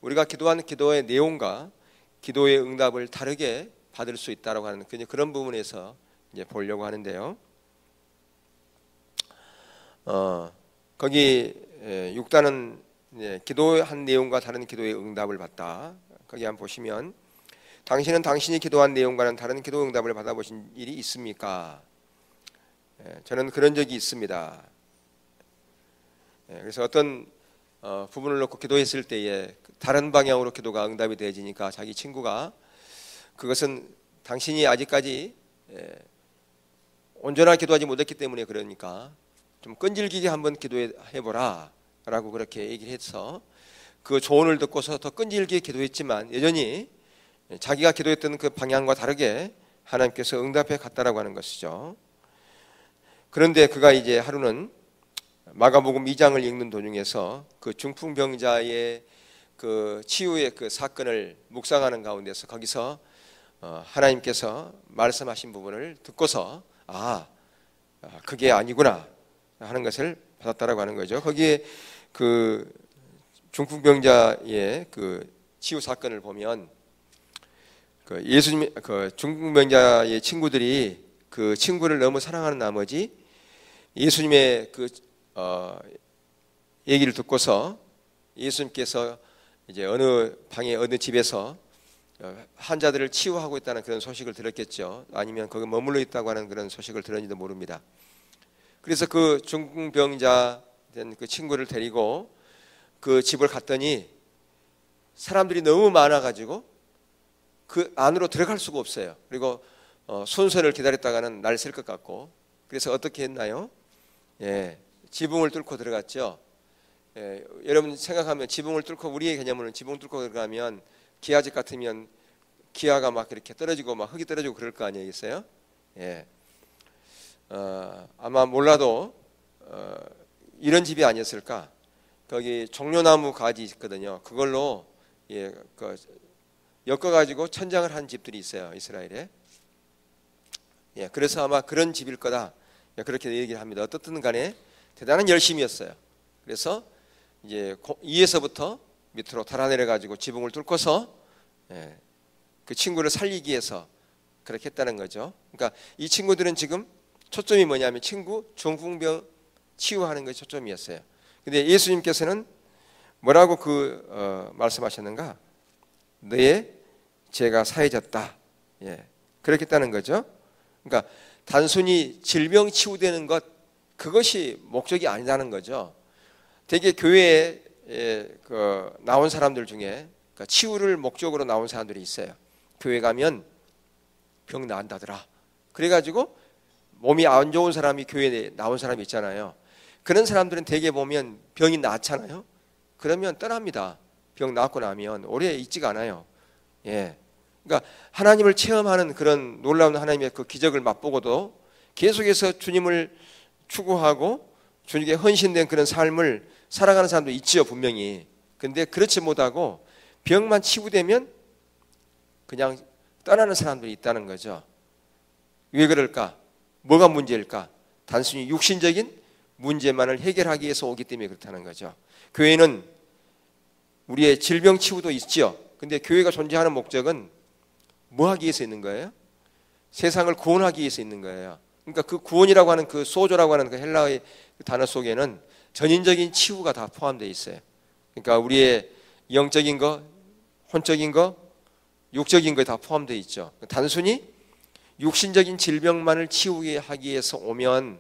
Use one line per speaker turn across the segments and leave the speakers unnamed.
우리가 기도하는 기도의 내용과 기도의 응답을 다르게 받을 수 있다라고 하는 그런 부분에서 이제 보려고 하는데요. 거기 6단은 기도한 내용과 다른 기도의 응답을 받다. 거기 한번 보시면 당신은 당신이 기도한 내용과는 다른 기도 응답을 받아보신 일이 있습니까? 저는 그런 적이 있습니다. 그래서 어떤 부분을 놓고 기도했을 때에 다른 방향으로 기도가 응답이 되어지니까 자기 친구가 그것은 당신이 아직까지 온전하게 기도하지 못했기 때문에 그러니까 좀 끈질기게 한번 기도해보라 라고 그렇게 얘기를 해서 그 조언을 듣고서 더 끈질기게 기도했지만 여전히 자기가 기도했던 그 방향과 다르게 하나님께서 응답해 갔다라고 하는 것이죠. 그런데 그가 이제 하루는 마가복음 2장을 읽는 도중에서 그 중풍병자의 그 치유의 그 사건을 묵상하는 가운데서 거기서 하나님께서 말씀하신 부분을 듣고서 그게 아니구나 하는 것을 받았다라고 하는 거죠. 거기에 그 중풍병자의 그 치유 사건을 보면 그 예수님 그 중풍병자의 친구들이 그 친구를 너무 사랑하는 나머지 예수님의 그 얘기를 듣고서 예수님께서 이제 어느 방에 어느 집에서 환자들을 치유하고 있다는 그런 소식을 들었겠죠. 아니면 거기 머물러 있다고 하는 그런 소식을 들었는지도 모릅니다. 그래서 그 중풍병자 된 그 친구를 데리고 그 집을 갔더니 사람들이 너무 많아가지고 그 안으로 들어갈 수가 없어요. 그리고 순서를 기다렸다가는 날 셀 것 같고 그래서 어떻게 했나요? 지붕을 뚫고 들어갔죠. 여러분 생각하면 지붕을 뚫고 우리의 개념으로는 지붕 뚫고 들어가면 기아집 같으면 기아가 막 이렇게 떨어지고 막 흙이 떨어지고 그럴 거 아니겠어요? 아마 몰라도 이런 집이 아니었을까? 거기 종려나무 가지 있거든요. 그걸로 엮어가지고 천장을 한 집들이 있어요, 이스라엘에. 그래서 아마 그런 집일 거다. 그렇게 얘기를 합니다. 어떻든 간에 대단한 열심이었어요. 그래서 이제 2에서부터 밑으로 달아내려 가지고 지붕을 뚫고서 그 친구를 살리기 위해서 그렇게 했다는 거죠. 그러니까 이 친구들은 지금 초점이 뭐냐면 친구 중풍병 치유하는 것이 초점이었어요. 근데 예수님께서는 뭐라고 말씀하셨는가? 너의 죄가 사해졌다. 그렇게 했다는 거죠. 그러니까 단순히 질병 치유되는 것 그것이 목적이 아니라는 거죠. 되게 교회에 나온 사람들 중에 그러니까 치유를 목적으로 나온 사람들이 있어요. 교회 가면 병 나은다더라. 그래가지고 몸이 안 좋은 사람이 교회에 나온 사람이 있잖아요. 그런 사람들은 대개 보면 병이 낫잖아요. 그러면 떠납니다. 병 낫고 나면 오래 있지가 않아요. 그러니까 하나님을 체험하는 그런 놀라운 하나님의 그 기적을 맛보고도 계속해서 주님을 추구하고 주님께 헌신된 그런 삶을 살아가는 사람도 있지요, 분명히. 근데 그렇지 못하고 병만 치유되면 그냥 떠나는 사람들이 있다는 거죠. 왜 그럴까? 뭐가 문제일까? 단순히 육신적인 문제만을 해결하기 위해서 오기 때문에 그렇다는 거죠. 교회는 우리의 질병 치유도 있죠. 근데 교회가 존재하는 목적은 뭐 하기 위해서 있는 거예요? 세상을 구원하기 위해서 있는 거예요. 그러니까 그 구원이라고 하는 그 소조라고 하는 그 헬라어의 단어 속에는 전인적인 치유가 다 포함되어 있어요. 그러니까 우리의 영적인 거, 혼적인 거, 육적인 거에 다 포함되어 있죠. 단순히 육신적인 질병만을 치유하기 위해서 오면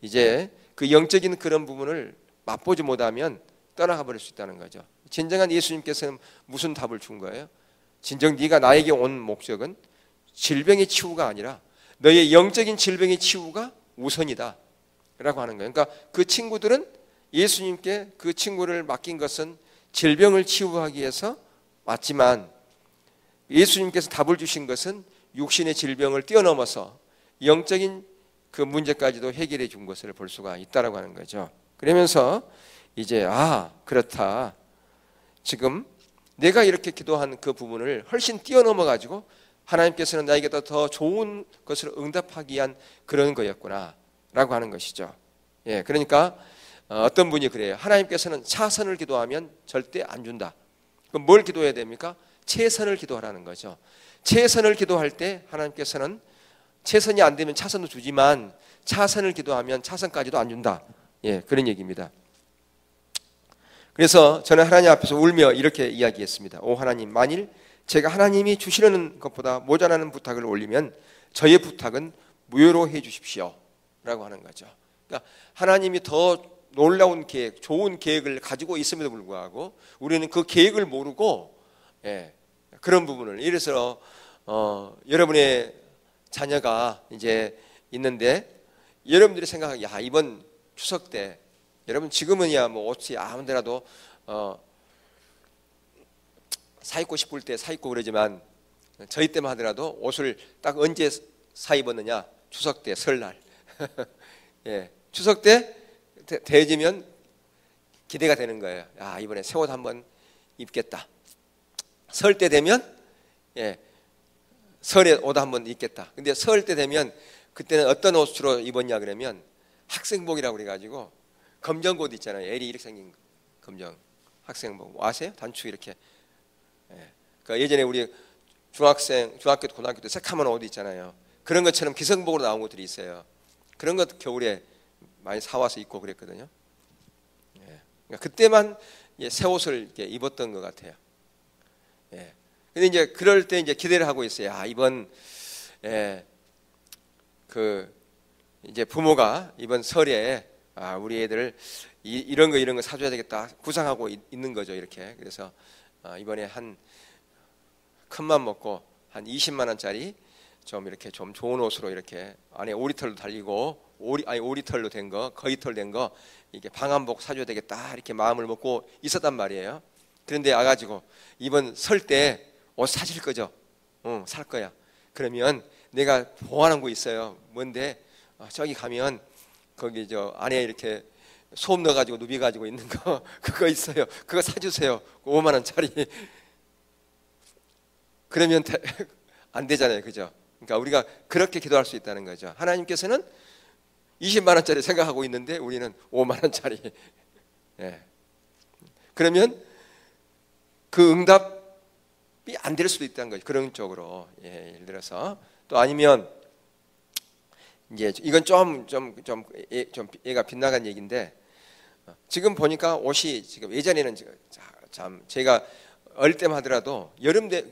이제 그 영적인 그런 부분을 맛보지 못하면 떠나가 버릴 수 있다는 거죠. 진정한 예수님께서는 무슨 답을 준 거예요? 진정 네가 나에게 온 목적은 질병의 치유가 아니라 너의 영적인 질병의 치유가 우선이다 라고 하는 거예요. 그러니까 그 친구들은 예수님께 그 친구를 맡긴 것은 질병을 치유하기 위해서 맞지만 예수님께서 답을 주신 것은 육신의 질병을 뛰어넘어서 영적인 그 문제까지도 해결해 준 것을 볼 수가 있다라고 하는 거죠. 그러면서 이제 그렇다. 지금 내가 이렇게 기도한 그 부분을 훨씬 뛰어넘어 가지고 하나님께서는 나에게 더 좋은 것을 응답하기 위한 그런 거였구나 라고 하는 것이죠. 그러니까 어떤 분이 그래요. 하나님께서는 차선을 기도하면 절대 안 준다. 그럼 뭘 기도해야 됩니까? 최선을 기도하라는 거죠. 최선을 기도할 때 하나님께서는 최선이 안 되면 차선도 주지만 차선을 기도하면 차선까지도 안 준다. 예, 그런 얘기입니다. 그래서 저는 하나님 앞에서 울며 이렇게 이야기했습니다. 오 하나님, 만일 제가 하나님이 주시려는 것보다 모자라는 부탁을 올리면 저의 부탁은 무효로 해 주십시오 라고 하는 거죠. 그러니까 하나님이 더 놀라운 계획, 좋은 계획을 가지고 있음에도 불구하고 우리는 그 계획을 모르고 그런 부분을, 예를 들어서 여러분의 자녀가 이제 있는데 여러분들이 생각하기, 야 이번 추석 때, 여러분 지금은야 뭐 옷이 아무데라도 사 입고 싶을 때 사 입고 그러지만 저희 때만 하더라도 옷을 딱 언제 사 입었느냐? 추석 때, 설날. 예, 추석 때 대지면 기대가 되는 거예요. 아 이번에 새 옷 한번 입겠다. 설 때 되면 설에 옷 한번 입겠다. 근데 설 때 되면 그때는 어떤 옷으로 입었냐 그러면 학생복이라고 그래가지고 검정옷 있잖아요. L이 이렇게 생긴 검정 학생복 아세요? 단추 이렇게. 그러니까 예전에 우리 중학교 때 고등학교 때 새카만 옷 있잖아요. 그런 것처럼 기성복으로 나온 것들이 있어요. 그런 것 겨울에 많이 사와서 입고 그랬거든요. 그러니까 그때만 새 옷을 이렇게 입었던 것 같아요. 근데 이제 그럴 때 이제 기대를 하고 있어요. 아 이번 그 이제 부모가 이번 설에 우리 애들 이런 거 사줘야 되겠다 구상하고 있는 거죠. 이렇게. 그래서 이번에 한 큰맘 먹고 한 20만 원짜리 좀 이렇게 좀 좋은 옷으로 이렇게 안에 오리털도 달리고 오리털로 된 거, 거위털 된 거 이게 방한복 사줘야 되겠다 이렇게 마음을 먹고 있었단 말이에요. 그런데 와가지고 이번 설 때 옷 사줄 거죠? 응, 살 거야. 그러면 내가 보관한 거 있어요. 뭔데? 저기 가면 거기 저 안에 이렇게 소금 넣어가지고 누비가지고 있는 거 그거 있어요. 그거 사주세요. 5만 원짜리. 그러면 안 되잖아요, 그죠? 그러니까 우리가 그렇게 기도할 수 있다는 거죠. 하나님께서는 20만 원짜리 생각하고 있는데 우리는 5만 원짜리. 그러면 그 응답이 안 될 수도 있다는 거죠. 그런 쪽으로. 예를 들어서 또 아니면 이제 이건 좀 얘가 빗나간 얘기인데 지금 보니까 옷이 지금 예전에는 참 제가 어릴 때만 하더라도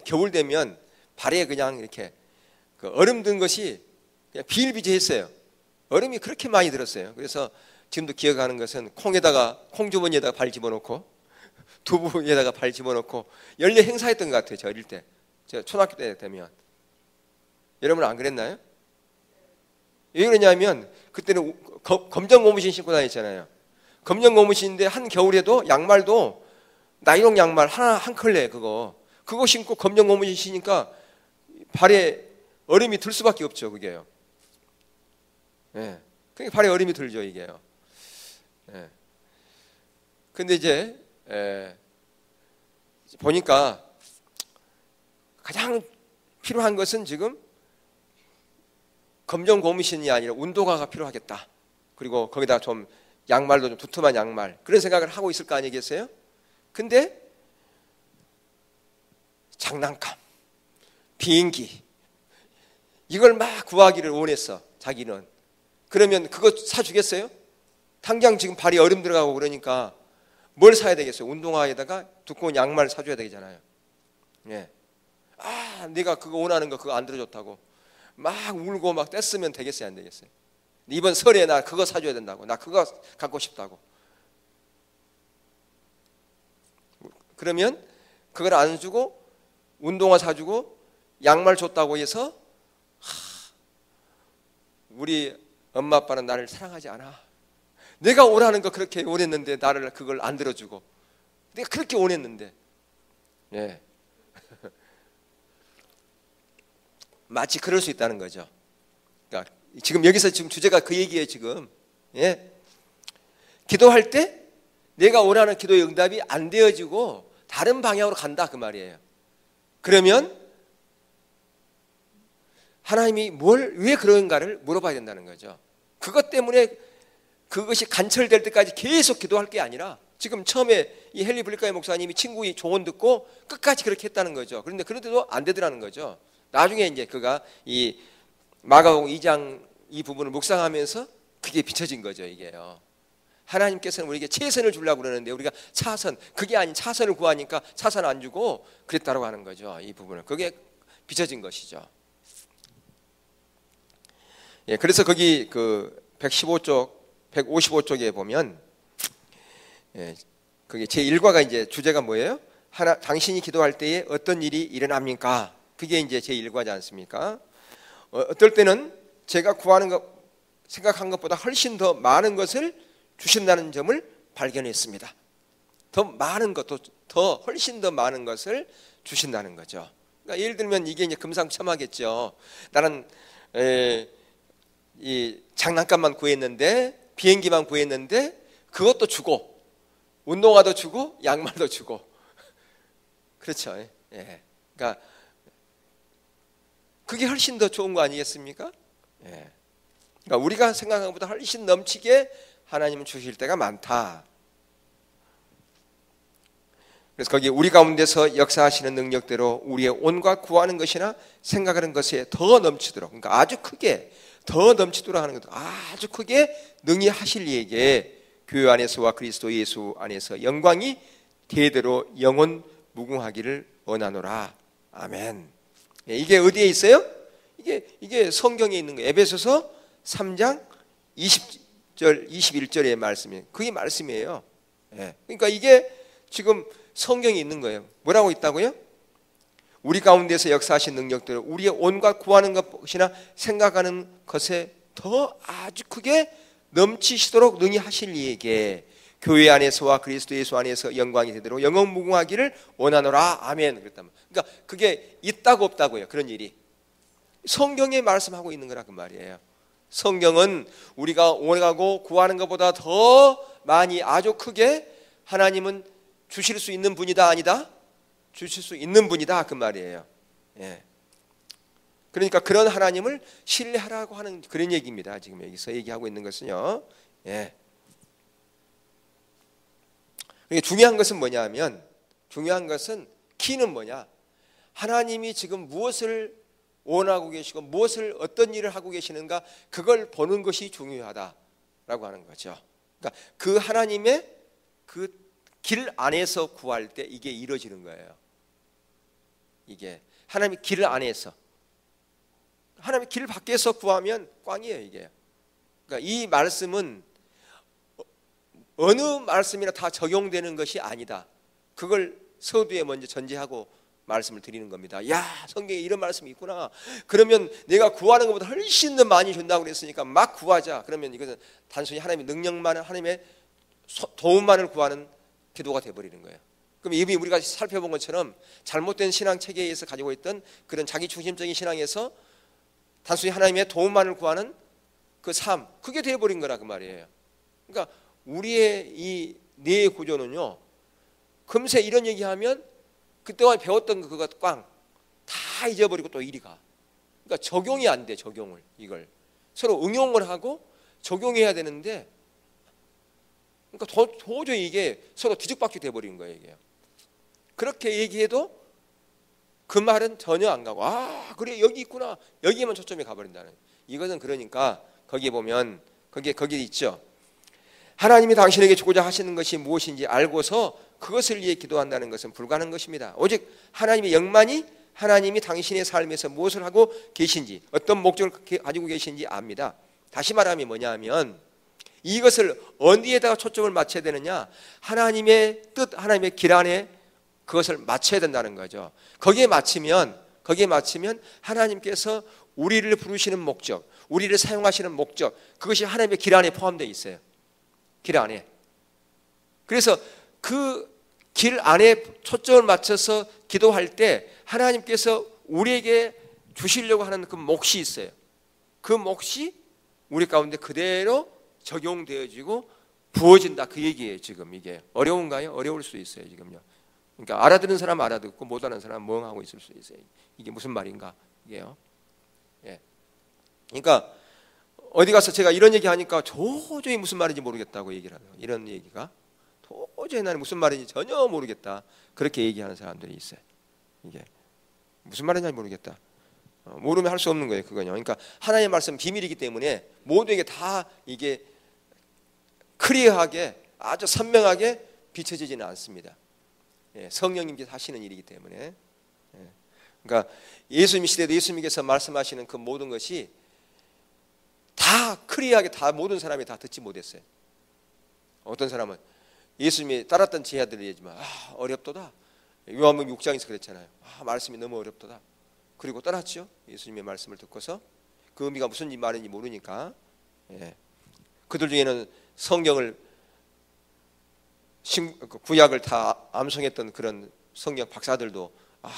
겨울 되면 발에 그냥 이렇게 그 얼음 든 것이 그냥 비일비재했어요. 얼음이 그렇게 많이 들었어요. 그래서 지금도 기억하는 것은 콩주머니에다가 발 집어넣고 두부에다가 발 집어넣고 연례 행사했던 것 같아요. 저 어릴 때, 저 초등학교 때 되면. 여러분 안 그랬나요? 왜 그러냐면 그때는 검정 고무신 신고 다녔잖아요. 검정 고무신인데 한 겨울에도 양말도 나이롱 양말 한 컬레 그거 신고 검정 고무신 신으니까 발에 얼음이 들 수밖에 없죠. 그게요. 그러니까 발에 얼음이 들죠. 이게요. 근데 이제 보니까 가장 필요한 것은 지금 검정 고무신이 아니라 운동화가 필요하겠다. 그리고 거기다 좀 양말도 좀 두툼한 양말, 그런 생각을 하고 있을 거 아니겠어요? 근데 장난감, 비행기 이걸 막 구하기를 원했어. 자기는. 그러면 그거 사주겠어요? 당장 지금 발이 얼음 들어가고 그러니까 뭘 사야 되겠어요? 운동화에다가 두꺼운 양말 사줘야 되잖아요. 내가 그거 원하는 거 그거 안 들어줬다고 막 울고 막 뗐으면 되겠어요? 안 되겠어요? 이번 설에 나 그거 사줘야 된다고, 나 그거 갖고 싶다고. 그러면 그걸 안 주고 운동화 사주고 양말 줬다고 해서 우리 엄마 아빠는 나를 사랑하지 않아. 내가 원하는 거 그렇게 원했는데 나를 그걸 안 들어주고, 내가 그렇게 원했는데. 마치 그럴 수 있다는 거죠. 그러니까 지금 여기서 지금 주제가 그 얘기예요. 지금 기도할 때 내가 원하는 기도의 응답이 안 되어지고 다른 방향으로 간다 그 말이에요. 그러면 하나님이 왜 그런가를 물어봐야 된다는 거죠. 그것 때문에 그것이 간철될 때까지 계속 기도할 게 아니라 지금 처음에 이 헨리 블리카이 목사님이 친구의 조언 듣고 끝까지 그렇게 했다는 거죠. 그런데 그런데도 안 되더라는 거죠. 나중에 이제 그가 이 마가복음 2장 이 부분을 묵상하면서 그게 비춰진 거죠, 이게요. 하나님께서는 우리에게 최선을 주려고 그러는데 우리가 차선, 그게 아닌 차선을 구하니까 차선 안 주고 그랬다고 하는 거죠. 이 부분을. 그게 비춰진 것이죠. 예, 그래서 거기 그 115쪽, 155쪽에 보면 예, 그게 제1과가 이제 주제가 뭐예요? 당신이 기도할 때에 어떤 일이 일어납니까? 그게 이제 제1과지 않습니까? 어떨 때는 제가 구하는 것, 생각한 것보다 훨씬 더 많은 것을 주신다는 점을 발견했습니다. 더 많은 것도 더 훨씬 더 많은 것을 주신다는 거죠. 그러니까 예를 들면 이게 이제 금상첨화겠죠. 나는 이 장난감만 구했는데 비행기만 구했는데 그것도 주고 운동화도 주고 양말도 주고 그렇죠. 예. 그러니까 그게 훨씬 더 좋은 거 아니겠습니까? 예. 그러니까 우리가 생각한 것보다 훨씬 넘치게 하나님은 주실 때가 많다. 그래서 거기 우리 가운데서 역사하시는 능력대로 우리의 온갖 구하는 것이나 생각하는 것에 더 넘치도록, 그러니까 아주 크게 더 넘치도록 하는 것도 아주 크게 능히 하실 이에게 교회 안에서와 그리스도 예수 안에서 영광이 대대로 영원 무궁하기를 원하노라. 아멘. 이게 어디에 있어요? 이게 성경에 있는 거예요. 에베소서 3장 20절 21절의 말씀이에요. 그게 말씀이에요. 그러니까 이게 지금 성경에 있는 거예요. 뭐라고 있다고요? 우리 가운데서 역사하신 능력대로 우리의 온갖 구하는 것이나 생각하는 것에 더 아주 크게 넘치시도록 능히 하실 이에게 교회 안에서와 그리스도 예수 안에서 영광이 되도록 영원 무궁하기를 원하노라. 아멘. 그랬다면, 그러니까 그게 있다고 없다고요. 그런 일이 성경에 말씀하고 있는 거라 그 말이에요. 성경은 우리가 원하고 구하는 것보다 더 많이 아주 크게 하나님은 주실 수 있는 분이다 아니다? 주실 수 있는 분이다 그 말이에요. 예. 그러니까 그런 하나님을 신뢰하라고 하는 그런 얘기입니다. 지금 여기서 얘기하고 있는 것은요. 예. 그러니까 중요한 것은 뭐냐면, 중요한 것은 키는 뭐냐? 하나님이 지금 무엇을 원하고 계시고 무엇을 어떤 일을 하고 계시는가, 그걸 보는 것이 중요하다라고 하는 거죠. 그러니까 그 하나님의 그 길 안에서 구할 때 이게 이루어지는 거예요. 이게 하나님의 길 안에서, 하나님의 길 밖에서 구하면 꽝이에요 이게. 그러니까 이 말씀은 어느 말씀이나 다 적용되는 것이 아니다. 그걸 서두에 먼저 전제하고 말씀을 드리는 겁니다. 야, 성경에 이런 말씀이 있구나. 그러면 내가 구하는 것보다 훨씬 더 많이 준다고 그랬으니까 막 구하자. 그러면 이것은 단순히 하나님의 능력만을, 하나님의 도움만을 구하는 기도가 되어버리는 거예요. 그럼 이미 우리가 살펴본 것처럼 잘못된 신앙 체계에서 가지고 있던 그런 자기 중심적인 신앙에서 단순히 하나님의 도움만을 구하는 그 삶, 그게 되어버린 거라 그 말이에요. 그러니까 우리의 이 뇌의 구조는요, 금세 이런 얘기하면 그때만 배웠던 거 그거 꽝 다 잊어버리고 또 이리 가. 그러니까 적용이 안 돼. 적용을, 이걸 서로 응용을 하고 적용해야 되는데, 그러니까 도저히 이게 서로 뒤죽박죽 돼버린 거예요 이게. 그렇게 얘기해도 그 말은 전혀 안 가고, 아 그래 여기 있구나, 여기에만 초점이 가버린다는. 이것은 그러니까 거기에 보면 거기에 있죠. 하나님이 당신에게 주고자 하시는 것이 무엇인지 알고서 그것을 위해 기도한다는 것은 불가능한 것입니다. 오직 하나님의 영만이 하나님이 당신의 삶에서 무엇을 하고 계신지, 어떤 목적을 가지고 계신지 압니다. 다시 말하면 뭐냐 하면, 이것을 어디에다가 초점을 맞춰야 되느냐, 하나님의 뜻, 하나님의 길 안에 그것을 맞춰야 된다는 거죠. 거기에 맞추면 하나님께서 우리를 부르시는 목적, 우리를 사용하시는 목적, 그것이 하나님의 길 안에 포함되어 있어요. 길 안에. 그래서 그 길 안에 초점을 맞춰서 기도할 때 하나님께서 우리에게 주시려고 하는 그 몫이 있어요. 그 몫이 우리 가운데 그대로 적용되어지고 부어진다, 그 얘기예요. 지금 이게 어려운가요? 어려울 수 있어요 지금요. 그러니까 알아듣는 사람 알아듣고 못 알아듣는 사람 멍하고 있을 수 있어요. 이게 무슨 말인가 이게요. 예. 그러니까 어디 가서 제가 이런 얘기 하니까 도저히 무슨 말인지 모르겠다고 얘기를 하는 거예요. 이런 얘기가 도저히 나는 무슨 말인지 전혀 모르겠다. 그렇게 얘기하는 사람들이 있어요. 이게 무슨 말인지 모르겠다. 모르면 할 수 없는 거예요. 그거요. 그러니까 하나님의 말씀 비밀이기 때문에 모두에게 다 이게 클리어하게 아주 선명하게 비춰지지는 않습니다. 예, 성령님께서 하시는 일이기 때문에. 예. 그러니까 예수님 시대도 예수님께서 말씀하시는 그 모든 것이 다 클리어하게 다 모든 사람이 다 듣지 못했어요. 어떤 사람은 예수님이 따랐던 제자들이 얘기지만 어렵도다. 요한복음 6장에서 그랬잖아요. 말씀이 너무 어렵도다. 그리고 떠났죠. 예수님의 말씀을 듣고서 그 의미가 무슨 말인지 모르니까. 예. 그들 중에는 성경을 구약을 다 암송했던 그런 성경 박사들도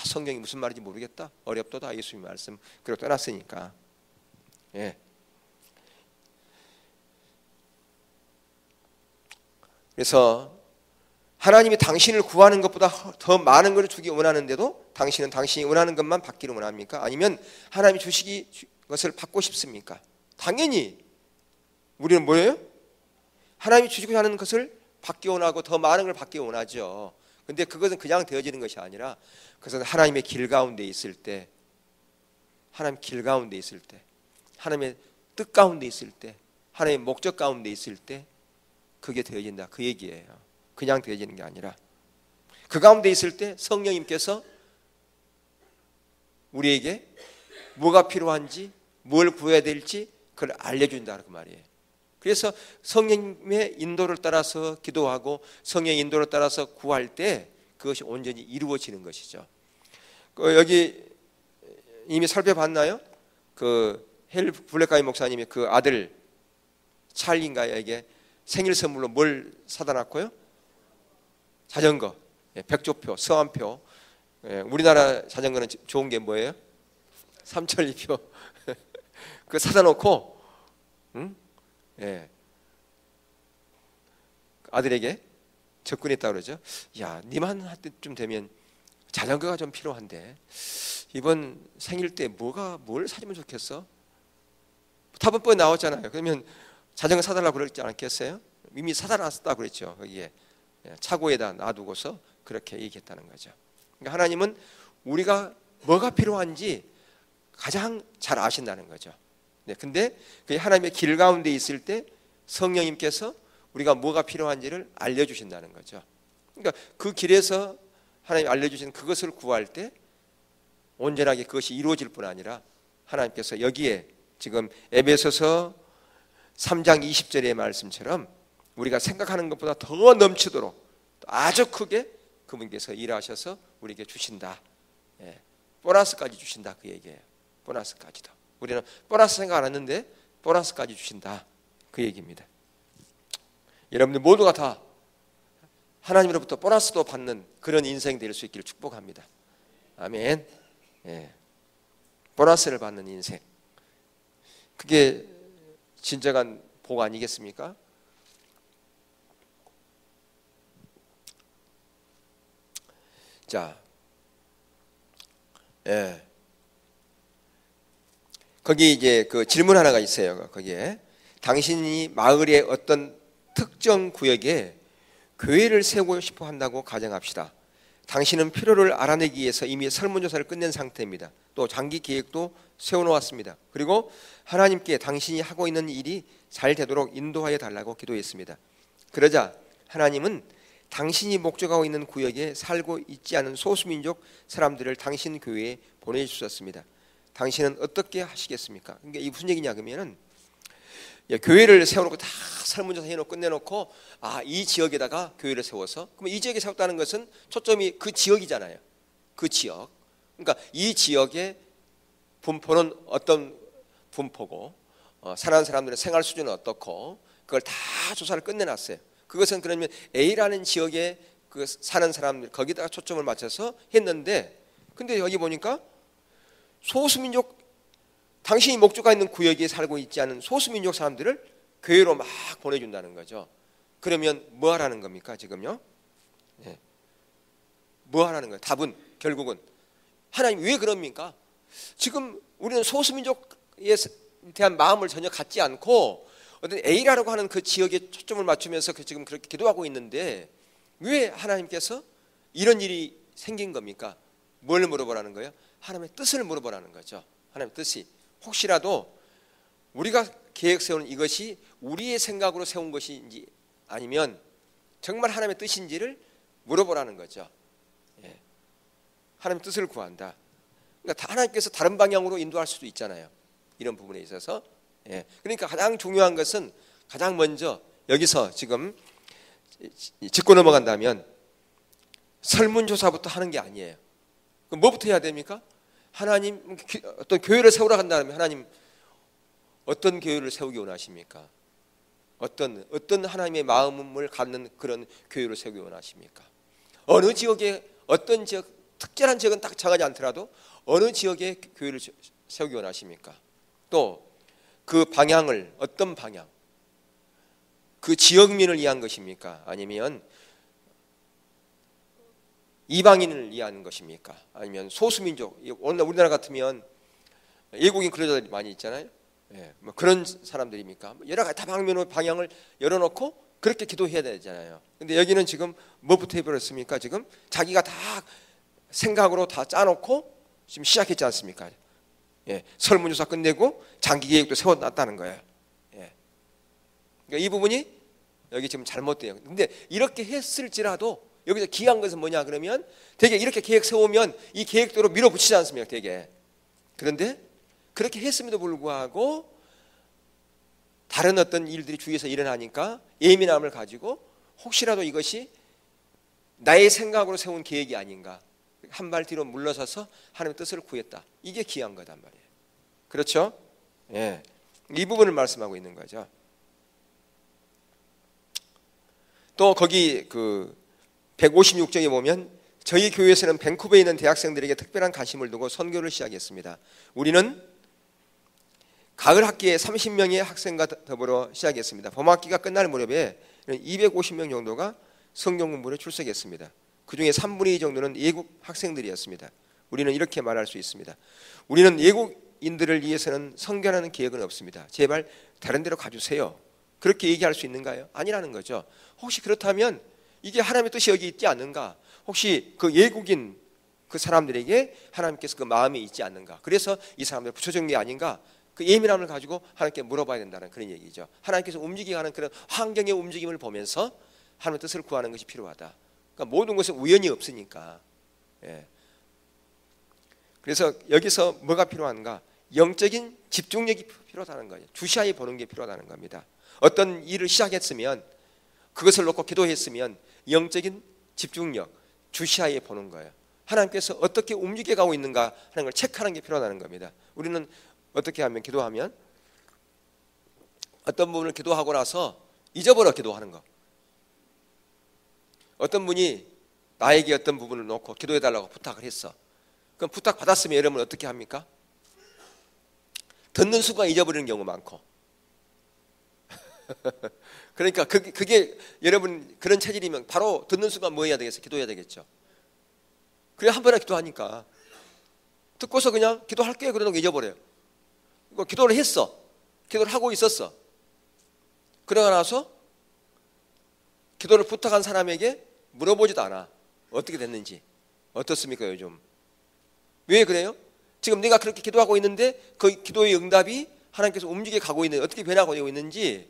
성경이 무슨 말인지 모르겠다. 어렵도다. 예수님의 말씀. 그리고 떠났으니까. 예. 그래서 하나님이 당신을 구하는 것보다 더 많은 것을 주기 원하는데도 당신은 당신이 원하는 것만 받기를 원합니까? 아니면 하나님이 주시기 것을 받고 싶습니까? 당연히 우리는 뭐예요? 하나님이 주시고자 하는 것을 받기 원하고 더 많은 걸 받기 원하죠. 근데 그것은 그냥 되어지는 것이 아니라 그것은 하나님의 길 가운데 있을 때, 하나님 길 가운데 있을 때, 하나님의 뜻 가운데 있을 때, 하나님의 목적 가운데 있을 때 그게 되어진다. 그 얘기예요. 그냥 되어지는 게 아니라 그 가운데 있을 때 성령님께서 우리에게 뭐가 필요한지, 뭘 구해야 될지 그걸 알려준다 그 말이에요. 그래서 성령님의 인도를 따라서 기도하고 성령의 인도를 따라서 구할 때 그것이 온전히 이루어지는 것이죠. 여기 이미 살펴봤나요? 그 헬 블랙가이 목사님이 그 아들 찰리인가에게 생일 선물로 뭘 사다 놨고요? 자전거, 백조표, 성함표. 우리나라 자전거는 좋은 게 뭐예요? 삼천리표. 그거 사다 놓고, 응? 예. 아들에게 접근했다 그러죠. 야, 니만 할 때쯤 되면 자전거가 좀 필요한데 이번 생일 때 뭘 사주면 좋겠어? 타번번에 나왔잖아요. 그러면 자전거 사달라고 그러지 않았겠어요? 이미 사다 놨었다 그랬죠. 거기에 차고에다 놔두고서 그렇게 얘기했다는 거죠. 그러니까 하나님은 우리가 뭐가 필요한지 가장 잘 아신다는 거죠. 근데 그 하나님의 길 가운데 있을 때 성령님께서 우리가 뭐가 필요한지를 알려주신다는 거죠. 그러니까 그 길에서 하나님이 알려주신 그것을 구할 때 온전하게 그것이 이루어질 뿐 아니라 하나님께서 여기에 지금 에베소서 3장 20절의 말씀처럼 우리가 생각하는 것보다 더 넘치도록 아주 크게 그분께서 일하셔서 우리에게 주신다. 보너스까지 주신다 그 얘기예요. 보너스까지도. 우리는 보너스 생각 안 했는데 보너스까지 주신다 그 얘기입니다. 여러분들 모두가 다 하나님으로부터 보너스도 받는 그런 인생 될 수 있기를 축복합니다. 아멘. 보너스를 받는 인생. 그게 진정한 복 아니겠습니까? 자, 거기 이제 그 질문 하나가 있어요. 거기에 당신이 마을의 어떤 특정 구역에 교회를 세우고 싶어 한다고 가정합시다. 당신은 필요를 알아내기 위해서 이미 설문조사를 끝낸 상태입니다. 또 장기 계획도 세워놓았습니다. 그리고 하나님께 당신이 하고 있는 일이 잘 되도록 인도하여 달라고 기도했습니다. 그러자 하나님은 당신이 목적하고 있는 구역에 살고 있지 않은 소수민족 사람들을 당신 교회에 보내주셨습니다. 당신은 어떻게 하시겠습니까? 그러니까 이게 무슨 얘기냐 그러면은 교회를 세워놓고 다 설문조사 해놓고 끝내놓고 이 지역에다가 교회를 세워서 그러면 이 지역에 세웠다는 것은 초점이 그 지역이잖아요. 그 지역. 그러니까 이 지역의 분포는 어떤 분포고 사는 사람들의 생활 수준은 어떻고 그걸 다 조사를 끝내놨어요. 그것은 그러면 A라는 지역에 그 사는 사람들 거기다가 초점을 맞춰서 했는데 근데 여기 보니까 소수민족 당신이 목적가 있는 구역에 살고 있지 않은 소수민족 사람들을 교회로 막 보내준다는 거죠. 그러면 뭐 하라는 겁니까 지금요? 뭐 하라는 거예요? 답은 결국은 하나님 왜 그럽니까? 지금 우리는 소수민족의 대한 마음을 전혀 갖지 않고 어떤 A라고 하는 그 지역에 초점을 맞추면서 지금 그렇게 기도하고 있는데 왜 하나님께서 이런 일이 생긴 겁니까? 뭘 물어보라는 거예요? 하나님의 뜻을 물어보라는 거죠. 하나님의 뜻이 혹시라도 우리가 계획 세우는 이것이 우리의 생각으로 세운 것인지 아니면 정말 하나님의 뜻인지를 물어보라는 거죠. 예. 하나님의 뜻을 구한다. 그러니까 하나님께서 다른 방향으로 인도할 수도 있잖아요. 이런 부분에 있어서. 예. 그러니까 가장 중요한 것은 가장 먼저 여기서 지금 짚고 넘어간다면 설문조사부터 하는 게 아니에요. 그럼 뭐부터 해야 됩니까? 하나님 어떤 교회를 세우러 간다면 하나님 어떤 교회를 세우기 원하십니까? 어떤 하나님의 마음을 갖는 그런 교회를 세우기 원하십니까? 어느 지역에 어떤 지역 특별한 지역은 딱 정하지 않더라도 어느 지역에 교회를 세우기 원하십니까? 또 그 방향을 어떤 방향? 그 지역민을 위한 것입니까? 아니면 이방인을 위한 것입니까? 아니면 소수민족? 오늘 우리나라 같으면 외국인 근로자들이 많이 있잖아요. 예, 뭐 그런 사람들입니까? 여러 가지 방향을 열어놓고 그렇게 기도해야 되잖아요. 근데 여기는 지금 뭐부터 해버렸습니까? 지금 자기가 다 생각으로 다 짜놓고 지금 시작했지 않습니까? 예, 설문조사 끝내고 장기 계획도 세워놨다는 거예요. 예. 그러니까 이 부분이 여기 지금 잘못돼요. 근데 이렇게 했을지라도 여기서 기이한 것은 뭐냐 그러면 되게 이렇게 계획 세우면 이 계획대로 밀어붙이지 않습니까? 되게. 그런데 그렇게 했음에도 불구하고 다른 어떤 일들이 주위에서 일어나니까 예민함을 가지고 혹시라도 이것이 나의 생각으로 세운 계획이 아닌가 한 발 뒤로 물러서서 하나님의 뜻을 구했다. 이게 기이한 거단 말이에요. 그렇죠? 예. 이 부분을 말씀하고 있는 거죠. 또 거기 그 156쪽에 보면 저희 교회에서는 밴쿠버에 있는 대학생들에게 특별한 관심을 두고 선교를 시작했습니다. 우리는 가을 학기에 30명의 학생과 더불어 시작했습니다. 봄학기가 끝날 무렵에 250명 정도가 성경 공부를 출석했습니다. 그중에 3분의 2 정도는 외국 학생들이었습니다. 우리는 이렇게 말할 수 있습니다. 우리는 외국인들을 위해서는 선교하는 계획은 없습니다. 제발 다른 데로 가주세요. 그렇게 얘기할 수 있는가요? 아니라는 거죠. 혹시 그렇다면 이게 하나님의 뜻이 여기 있지 않는가? 혹시 그 외국인 그 사람들에게 하나님께서 그 마음이 있지 않는가? 그래서 이 사람들 붙여준 게 아닌가? 그 예민함을 가지고 하나님께 물어봐야 된다는 그런 얘기죠. 하나님께서 움직이게 하는 그런 환경의 움직임을 보면서 하나님의 뜻을 구하는 것이 필요하다. 그러니까 모든 것은 우연이 없으니까. 예. 그래서 여기서 뭐가 필요한가? 영적인 집중력이 필요하다는 거예요. 주시하에 보는 게 필요하다는 겁니다. 어떤 일을 시작했으면 그것을 놓고 기도했으면 영적인 집중력, 주시하에 보는 거예요. 하나님께서 어떻게 움직여가고 있는가 하는 걸 체크하는 게 필요하다는 겁니다. 우리는 어떻게 하면 기도하면 어떤 부분을 기도하고 나서 잊어버려 기도하는 거. 어떤 분이 나에게 어떤 부분을 놓고 기도해달라고 부탁을 했어. 그럼 부탁 받았으면 여러분 어떻게 합니까? 듣는 순간 잊어버리는 경우 많고. 그러니까 그게 여러분 그런 체질이면 바로 듣는 순간 뭐 해야 되겠어요? 기도해야 되겠죠. 그래 한 번에 기도하니까 듣고서 그냥 기도할게요 그러는 거 잊어버려요. 이거 기도를 했어. 기도를 하고 있었어. 그러고 나서 기도를 부탁한 사람에게 물어보지도 않아. 어떻게 됐는지. 어떻습니까 요즘? 왜 그래요? 지금 내가 그렇게 기도하고 있는데 그 기도의 응답이 하나님께서 움직여 가고 있는 어떻게 변화가 되고 있는지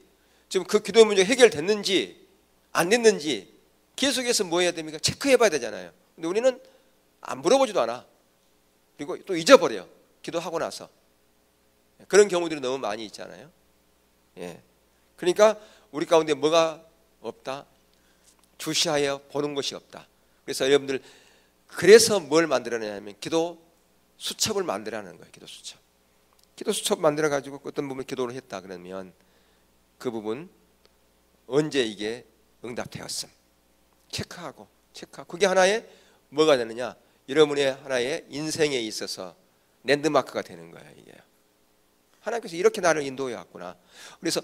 지금 그 기도의 문제가 해결됐는지 안 됐는지 계속해서 뭐 해야 됩니까? 체크해 봐야 되잖아요. 근데 우리는 안 물어보지도 않아. 그리고 또 잊어버려. 기도하고 나서. 그런 경우들이 너무 많이 있잖아요. 예. 그러니까 우리 가운데 뭐가 없다? 주시하여 보는 것이 없다. 그래서 여러분들 그래서 뭘 만들어내냐면 기도 수첩을 만들라는 거예요. 기도 수첩. 기도 수첩 만들어 가지고 어떤 부분 기도를 했다 그러면 그 부분 언제 이게 응답되었음 체크하고 그게 하나의 뭐가 되느냐? 여러분의 하나의 인생에 있어서 랜드마크가 되는 거예요. 이게 하나님께서 이렇게 나를 인도해 왔구나. 그래서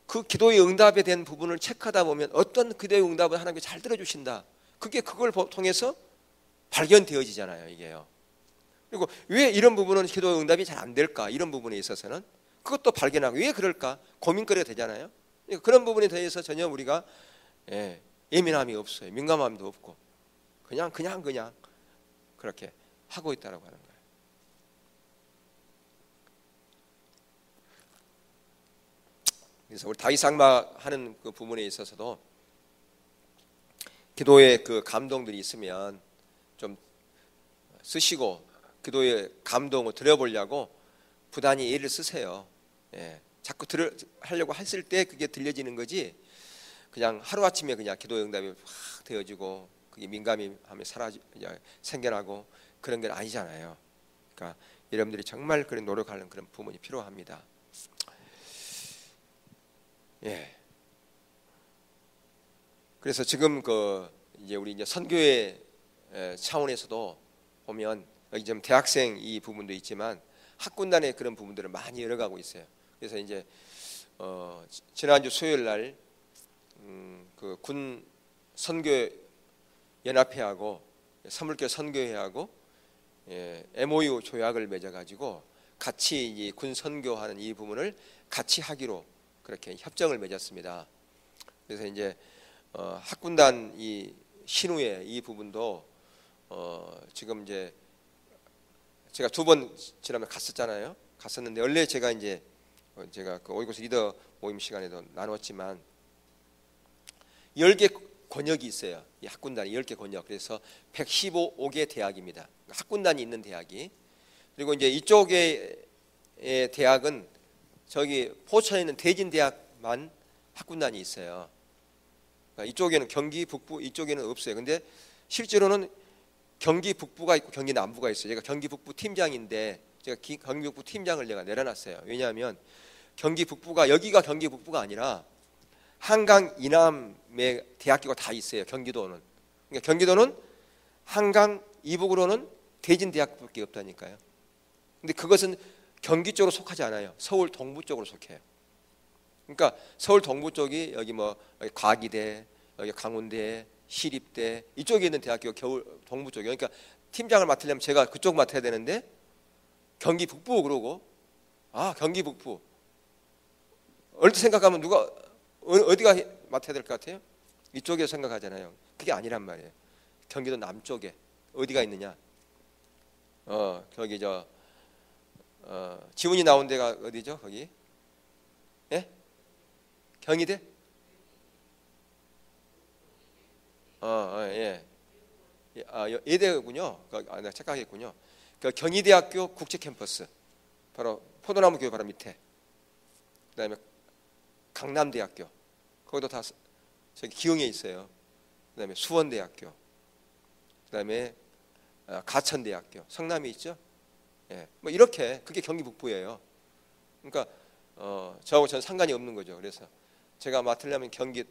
그 기도의 응답에 대한 부분을 체크하다 보면 어떤 기도의 응답을 하나님께서 잘 들어주신다. 그게 그걸 통해서 발견되어지잖아요. 이게요. 그리고 왜 이런 부분은 기도의 응답이 잘 안 될까? 이런 부분에 있어서는 그것도 발견하고 왜 그럴까 고민거리가 되잖아요. 그런 부분에 대해서 전혀 우리가 예민함이 없어요. 민감함도 없고 그냥 그렇게 하고 있다라고 하는 거예요. 그래서 우리 다윗상막하는 그 부분에 있어서도 기도의 그 감동들이 있으면 좀 쓰시고 기도의 감동을 들어보려고 부단히 애를 쓰세요. 자꾸 하려고 했을 때 그게 들려지는 거지 그냥 하루아침에 그냥 기도 응답이 확 되어지고 그게 민감함이 생겨나고 그런 게 아니잖아요. 그러니까 여러분들이 정말 그런 노력하는 그런 부분이 필요합니다. 그래서 지금 이제 우리 이제 선교회 차원에서도 보면 여기 좀 대학생 이 부분도 있지만 학군단의 그런 부분들을 많이 열어가고 있어요. 그래서 이제 지난주 수요일 날 그 군 선교 연합회하고 사물교 선교회하고 MOU 조약을 맺어가지고 같이 이 군 선교하는 이 부분을 같이 하기로 그렇게 협정을 맺었습니다. 그래서 이제 학군단 이 신우회 이 부분도 지금 이제 제가 2번 지난번에 갔었는데 원래 제가 그 오이고스 리더 모임 시간에도 나눴지만 10개 권역이 있어요. 이 학군단이 10개 권역. 그래서 115개 대학입니다. 학군단이 있는 대학이. 그리고 이제 이쪽의 대학은 저기 포천에 있는 대진대학만 학군단이 있어요. 그러니까 이쪽에는 경기 북부 이쪽에는 없어요. 근데 실제로는 경기 북부가 있고 경기 남부가 있어요. 제가 경기 북부 팀장인데 제가 경기 북부 팀장을 내가 내려놨어요. 왜냐하면 경기 북부가 여기가 경기 북부가 아니라 한강 이남의 대학교가 다 있어요. 경기도는. 그러니까 경기도는 한강 이북으로는 대진대학밖에 없다니까요. 근데 그것은 경기 쪽으로 속하지 않아요. 서울 동부 쪽으로 속해요. 그러니까 서울 동부 쪽이 여기 여기 과기대, 여기 강원대, 시립대 이쪽에 있는 대학교가 겨울 동부 쪽이에요. 그러니까 팀장을 맡으려면 제가 그쪽 맡아야 되는데 경기 북부 그러고 경기 북부 얼핏 생각하면 누가 어디가 맡아야 될 것 같아요? 이쪽에 생각하잖아요. 그게 아니란 말이에요. 경기도 남쪽에 어디가 있느냐? 거기 지훈이 나온 데가 어디죠? 거기? 경희대? 예대군요. 내가 착각했군요. 그 경희대학교 국제 캠퍼스 바로 포도나무 교회 바로 밑에. 그다음에 강남대학교 거기도 다 저기 기흥에 있어요. 그다음에 수원대학교, 그다음에 가천대학교, 성남에 있죠. 이렇게 그게 경기 북부예요. 그러니까 저하고 전 상관이 없는 거죠. 그래서 제가 맡으려면 경기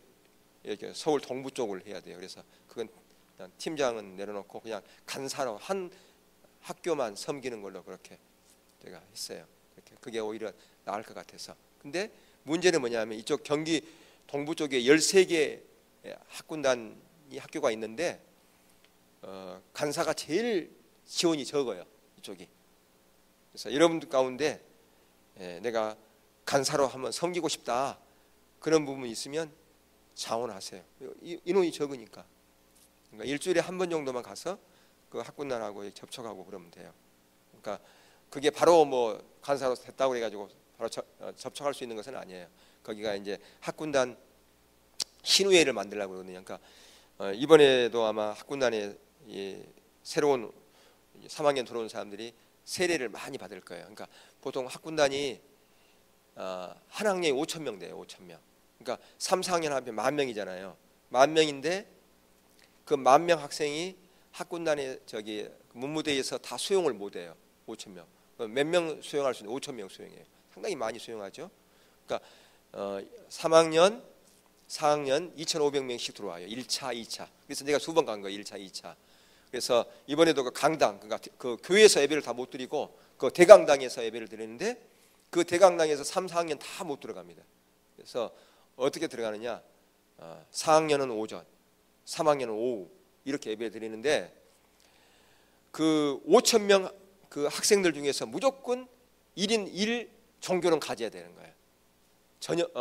이렇게 서울 동부 쪽을 해야 돼요. 그래서 그건 그냥 팀장은 내려놓고 그냥 간사로 한 학교만 섬기는 걸로 그렇게 제가 했어요. 그게 오히려 나을 것 같아서. 근데 문제는 뭐냐면 이쪽 경기 동부 쪽에 13개 학군단이 학교가 있는데 간사가 제일 지원이 적어요. 이쪽이. 그래서 여러분들 가운데 내가 간사로 한번 섬기고 싶다 그런 부분이 있으면 자원하세요. 인원이 적으니까. 그러니까 일주일에 한 번 정도만 가서 그 학군단하고 접촉하고 그러면 돼요. 그러니까 그게 바로 간사로 됐다고 해가지고 바로 접촉할 수 있는 것은 아니에요. 거기가 이제 학군단 신우회를 만들려고 그러거든요. 그러니까 이번에도 아마 학군단에 새로운 3학년 들어온 사람들이 세례를 많이 받을 거예요. 그러니까 보통 학군단이 한 학년에 5,000명 돼요. 5,000명. 그러니까 3, 4학년 하면 10,000명이잖아요. 10,000명인데 그 10,000명 학생이 학군단의 저기 문무대에서 다 수용을 못 해요. 5,000명. 몇 명 수용할 수 있는 5,000명 수용해요. 상당히 많이 수용하죠. 그러니까 3학년, 4학년 2,500명씩 들어와요. 1차, 2차. 그래서 내가 2번 간 거예요. 1차, 2차. 그래서 이번에도 그 강당, 그러니까 그 교회에서 예배를 다 못 드리고 그 대강당에서 예배를 드리는데 그 대강당에서 3, 4학년 다 못 들어갑니다. 그래서 어떻게 들어가느냐? 4학년은 오전, 3학년은 오후 이렇게 예배 드리는데 그 5,000명 그 학생들 중에서 무조건 1인 1 종교는 가져야 되는 거예요. 전력,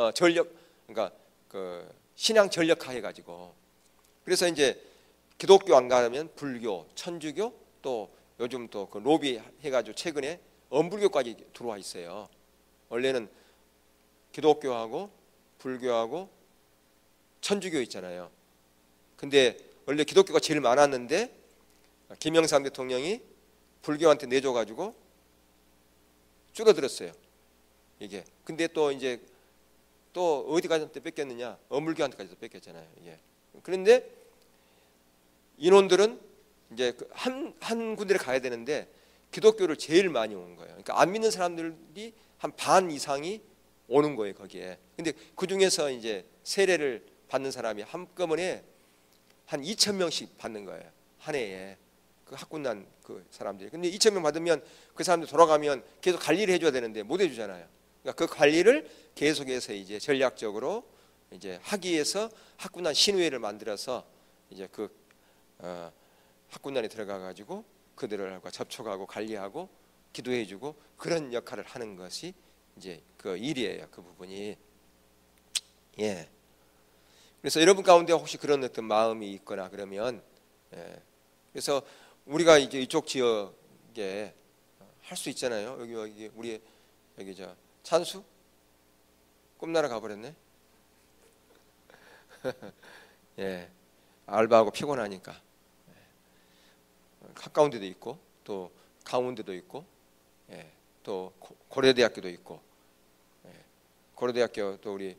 그러니까 그 신앙 전력화 해가지고. 그래서 이제 기독교 안 가면 불교, 천주교, 또 요즘 또 그 로비 해가지고 최근에 엄불교까지 들어와 있어요. 원래는 기독교하고 불교하고 천주교 있잖아요. 근데 원래 기독교가 제일 많았는데 김영삼 대통령이 불교한테 내줘가지고 줄어들었어요. 이게. 근데 또 이제 또 어디까지 뺏겼느냐? 엄불교한테까지도 뺏겼잖아요. 이게. 그런데 인원들은 이제 한 군데를 가야 되는데 기독교를 제일 많이 온 거예요. 그러니까 안 믿는 사람들이 한 반 이상이 오는 거예요, 거기에. 근데 그 중에서 이제 세례를 받는 사람이 한꺼번에 한 2,000명씩 받는 거예요. 한 해에. 그 학군난 그 사람들이. 근데 2,000명 받으면 그 사람들 돌아가면 계속 관리를 해줘야 되는데 못 해주잖아요. 그러니까 그 관리를 계속해서 이제 전략적으로 이제 하기 위해서 학군난 신회를 만들어서 이제 그 학군난에 들어가 가지고 그들과 접촉하고 관리하고 기도해주고 그런 역할을 하는 것이 이제 그 일이에요. 그 부분이. 예. 그래서 여러분 가운데 혹시 그런 어떤 마음이 있거나 그러면, 예. 그래서 우리가 이제 이쪽 지역에 할 수 있잖아요. 여기 우리 여기 저 찬수 꿈나라 가버렸네. 예. 알바하고 피곤하니까. 가까운 데도 있고 또 강원도도 있고, 예, 또 고려대학교도 있고, 예, 고려대학교 또 우리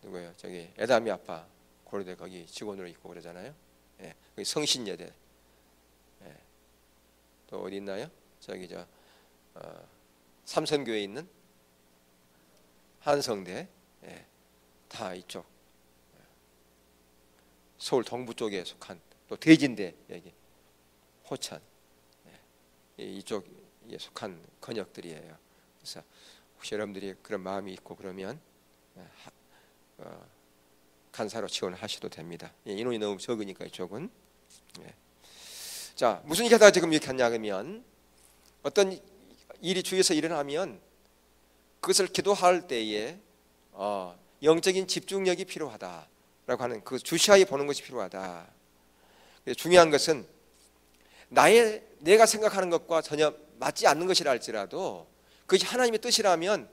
누구예요? 저기 애담이 아빠 고려대 거기 직원으로 있고 그러잖아요. 예, 거기 성신여대. 예, 또 어디 있나요? 저기 저 삼선교에 있는 한성대. 예, 다 이쪽 서울 동부 쪽에 속한 또 대진대 여기 호천, 이쪽에 속한 건역들이에요. 그래서 혹시 여러분들이 그런 마음이 있고 그러면 간사로 지원하셔도 됩니다. 인원이 너무 적으니까 이쪽은. 자, 무슨 얘기 하다가 지금 이렇게 하냐 그러면 어떤 일이 주위에서 일어나면 그것을 기도할 때에 영적인 집중력이 필요하다라고 하는 그 주시하에 보는 것이 필요하다. 중요한 것은 내가 생각하는 것과 전혀 맞지 않는 것이라 할지라도 그것이 하나님의 뜻이라면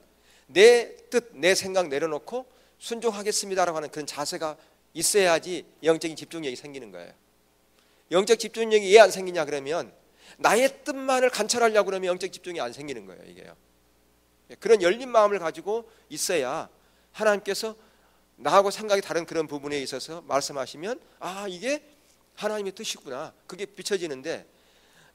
내 뜻, 내 생각 내려놓고 순종하겠습니다라고 하는 그런 자세가 있어야지 영적인 집중력이 생기는 거예요. 영적 집중력이 왜 안 생기냐 그러면 나의 뜻만을 관철하려고 그러면 영적 집중이 안 생기는 거예요. 이게요. 그런 열린 마음을 가지고 있어야 하나님께서 나하고 생각이 다른 그런 부분에 있어서 말씀하시면 이게 하나님의 뜻이구나. 그게 비춰지는데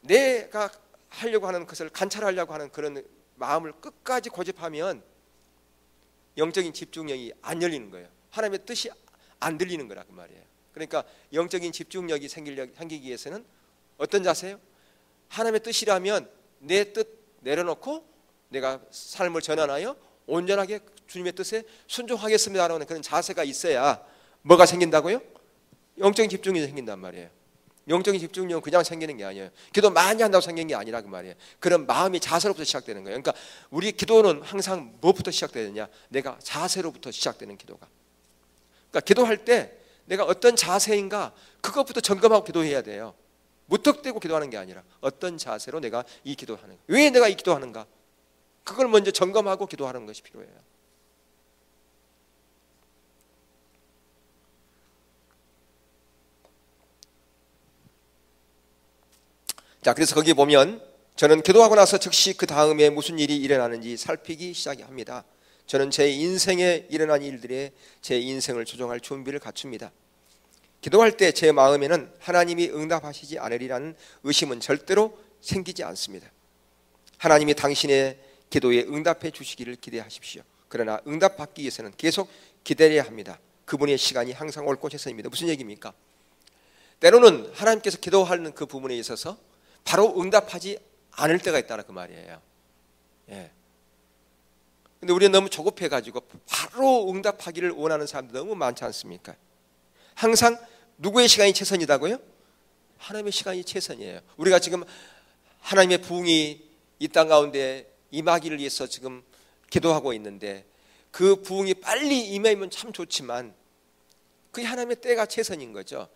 내가 하려고 하는 것을 관찰하려고 하는 그런 마음을 끝까지 고집하면 영적인 집중력이 안 열리는 거예요. 하나님의 뜻이 안 들리는 거라 그 말이에요. 그러니까 영적인 집중력이 생기기 위해서는 어떤 자세요? 하나님의 뜻이라면 내 뜻 내려놓고 내가 삶을 전환하여 온전하게 주님의 뜻에 순종하겠습니다라는 그런 자세가 있어야 뭐가 생긴다고요? 영적인 집중력이 생긴단 말이에요. 영적인 집중력은 그냥 생기는 게 아니에요. 기도 많이 한다고 생기는 게 아니라 그 말이에요. 그런 마음이 자세로부터 시작되는 거예요. 그러니까 우리 기도는 항상 무엇부터 시작되느냐? 내가 자세로부터 시작되는 기도가. 그러니까 기도할 때 내가 어떤 자세인가 그것부터 점검하고 기도해야 돼요. 무턱대고 기도하는 게 아니라 어떤 자세로 내가 이 기도하는가, 왜 내가 이 기도하는가, 그걸 먼저 점검하고 기도하는 것이 필요해요. 자, 그래서 거기 보면 저는 기도하고 나서 즉시 그 다음에 무슨 일이 일어나는지 살피기 시작합니다. 저는 제 인생에 일어난 일들에 제 인생을 조정할 준비를 갖춥니다. 기도할 때 제 마음에는 하나님이 응답하시지 않으리라는 의심은 절대로 생기지 않습니다. 하나님이 당신의 기도에 응답해 주시기를 기대하십시오. 그러나 응답받기 위해서는 계속 기다려야 합니다. 그분의 시간이 항상 올 곳에서입니다. 무슨 얘기입니까? 때로는 하나님께서 기도하는 그 부분에 있어서 바로 응답하지 않을 때가 있다는 그 말이에요. 예. 근데 우리는 너무 조급해가지고 바로 응답하기를 원하는 사람들 너무 많지 않습니까? 항상 누구의 시간이 최선이다고요? 하나님의 시간이 최선이에요. 우리가 지금 하나님의 부흥이 이 땅 가운데 임하기를 위해서 지금 기도하고 있는데 그 부흥이 빨리 임하면 참 좋지만 그게 하나님의 때가 최선인 거죠.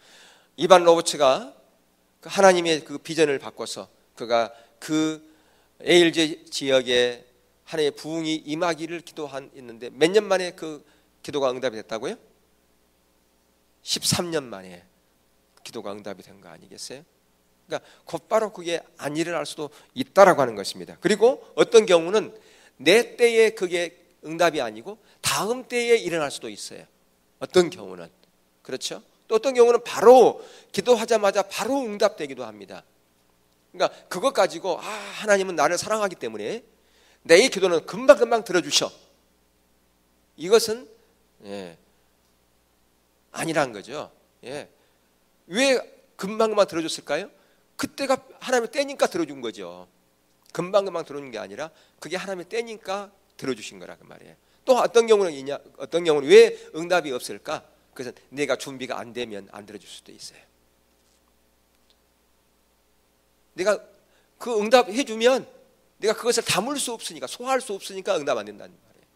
이반 로버츠가 하나님의 그 비전을 바꿔서 그가 그 에일제 지역에 하나님의 부흥이 임하기를 기도했는데 몇 년 만에 그 기도가 응답이 됐다고요? 13년 만에 기도가 응답이 된 거 아니겠어요? 그러니까 곧바로 그게 안 일어날 수도 있다라고 하는 것입니다. 그리고 어떤 경우는 내 때에 그게 응답이 아니고 다음 때에 일어날 수도 있어요. 어떤 경우는 그렇죠? 또 어떤 경우는 바로 기도하자마자 바로 응답되기도 합니다. 그러니까 그것 가지고 하나님은 나를 사랑하기 때문에 내 이 기도는 금방금방 들어주셔. 이것은 아니란 거죠. 왜 금방금방 들어줬을까요? 그때가 하나님의 때니까 들어준 거죠. 금방금방 들어준 게 아니라 그게 하나님의 때니까 들어주신 거라 그 말이에요. 또 어떤 경우는 왜 응답이 없을까? 그래서 내가 준비가 안 되면 안 들어줄 수도 있어요. 내가 그 응답 해주면 내가 그것을 담을 수 없으니까, 소화할 수 없으니까 응답 안 된다는 말이에요.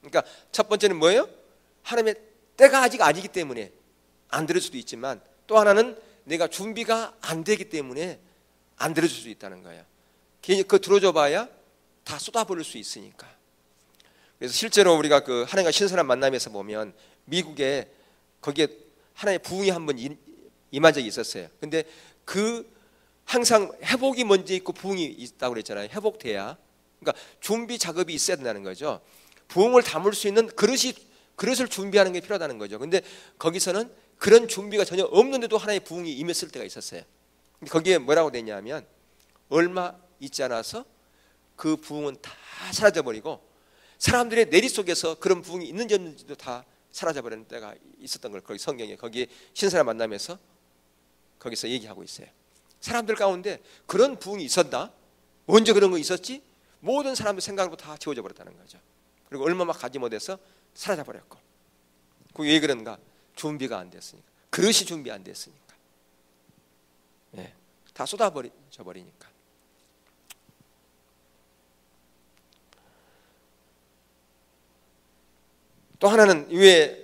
그러니까 첫 번째는 뭐예요? 하나님의 때가 아직 아니기 때문에 안 들을 수도 있지만, 또 하나는 내가 준비가 안 되기 때문에 안 들어줄 수 있다는 거예요. 그 들어줘 봐야 다 쏟아버릴 수 있으니까. 그래서 실제로 우리가 그 하나님과 신선한 만남에서 보면 미국에 거기에 하나님의 부흥이 한번 임한 적이 있었어요. 근데 그 항상 회복이 먼저 있고 부흥이 있다고 그랬잖아요. 회복돼야. 그러니까 준비 작업이 있어야 된다는 거죠. 부흥을 담을 수 있는 그릇을 준비하는 게 필요하다는 거죠. 근데 거기서는 그런 준비가 전혀 없는데도 하나의 부흥이 임했을 때가 있었어요. 근데 거기에 뭐라고 되냐면 얼마 있지 않아서 그 부흥은 다 사라져버리고 사람들의 내리 속에서 그런 부흥이 있는지 없는지도 다 사라져버리는 때가 있었던 걸 거기 성경에 거기 신선한 만남에서 거기서 얘기하고 있어요. 사람들 가운데 그런 부흥이 있었나? 언제 그런 거 있었지? 모든 사람들 생각으로 다 지워져 버렸다는 거죠. 그리고 얼마 막 가지 못해서 사라져 버렸고. 그게 왜 그런가? 준비가 안 됐으니까. 그릇이 준비 안 됐으니까. 다 쏟아져 버리니까. 또 하나는 왜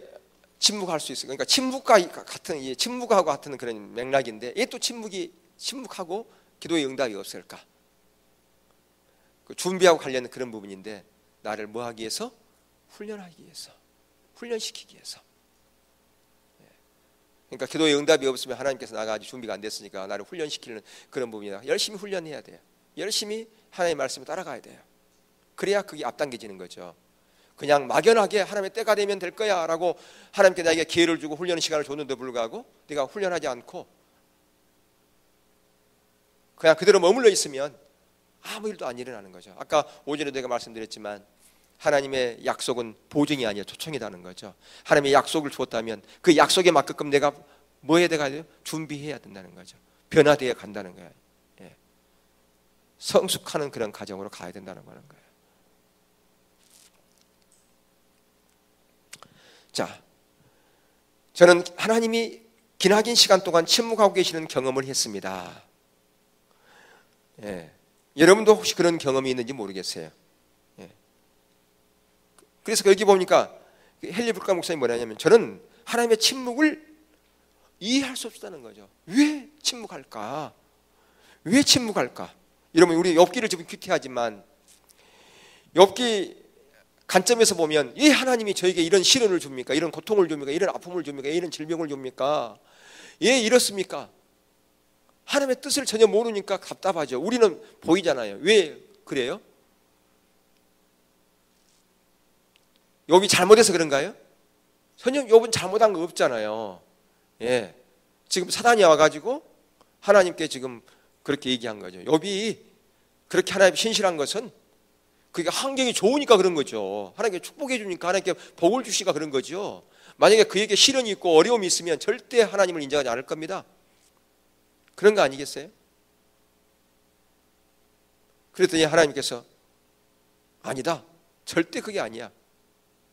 침묵할 수 있어요? 그러니까 침묵하고 같은 그런 맥락인데, 왜 또 침묵하고 기도의 응답이 없을까? 그 준비하고 관련된 그런 부분인데, 나를 뭐 하기 위해서? 훈련하기 위해서, 훈련시키기 위해서. 그러니까 기도의 응답이 없으면 하나님께서 나가 아직 준비가 안 됐으니까 나를 훈련시키는 그런 부분이다. 열심히 훈련해야 돼요. 열심히 하나님의 말씀을 따라가야 돼요. 그래야 그게 앞당겨지는 거죠. 그냥 막연하게 하나님의 때가 되면 될 거야 라고 하나님께 나에게 기회를 주고 훈련 시간을 줬는데 불구하고 네가 훈련하지 않고 그냥 그대로 머물러 있으면 아무 일도 안 일어나는 거죠. 아까 오전에 내가 말씀드렸지만 하나님의 약속은 보증이 아니라 초청이라는 거죠. 하나님의 약속을 주었다면 그 약속에 맞게끔 내가 뭐 해야 돼요? 준비해야 된다는 거죠. 변화되어 간다는 거예요. 성숙하는 그런 과정으로 가야 된다는 거예요. 자, 저는 하나님이 기나긴 시간 동안 침묵하고 계시는 경험을 했습니다. 여러분도 혹시 그런 경험이 있는지 모르겠어요. 그래서 여기 보니까 헨리 브루카 목사님이 뭐냐면, 저는 하나님의 침묵을 이해할 수 없다는 거죠. 왜 침묵할까? 왜 침묵할까? 여러분, 우리 욥기를 지금 큐티하지만 욥기 관점에서 보면 왜 하나님이 저에게 이런 시련을 줍니까? 이런 고통을 줍니까? 이런 아픔을 줍니까? 이런 질병을 줍니까? 왜 이렇습니까? 하나님의 뜻을 전혀 모르니까 답답하죠. 우리는 보이잖아요. 왜 그래요? 욥이 잘못해서 그런가요? 전혀 욥은 잘못한 거 없잖아요. 지금 사단이 와가지고 하나님께 지금 그렇게 얘기한 거죠. 욥이 그렇게 하나님 신실한 것은 그게 환경이 좋으니까 그런 거죠. 하나님께 축복해 주니까, 하나님께 복을 주시니까 그런 거죠. 만약에 그에게 시련이 있고 어려움이 있으면 절대 하나님을 인정하지 않을 겁니다. 그런 거 아니겠어요? 그랬더니 하나님께서 아니다, 절대 그게 아니야.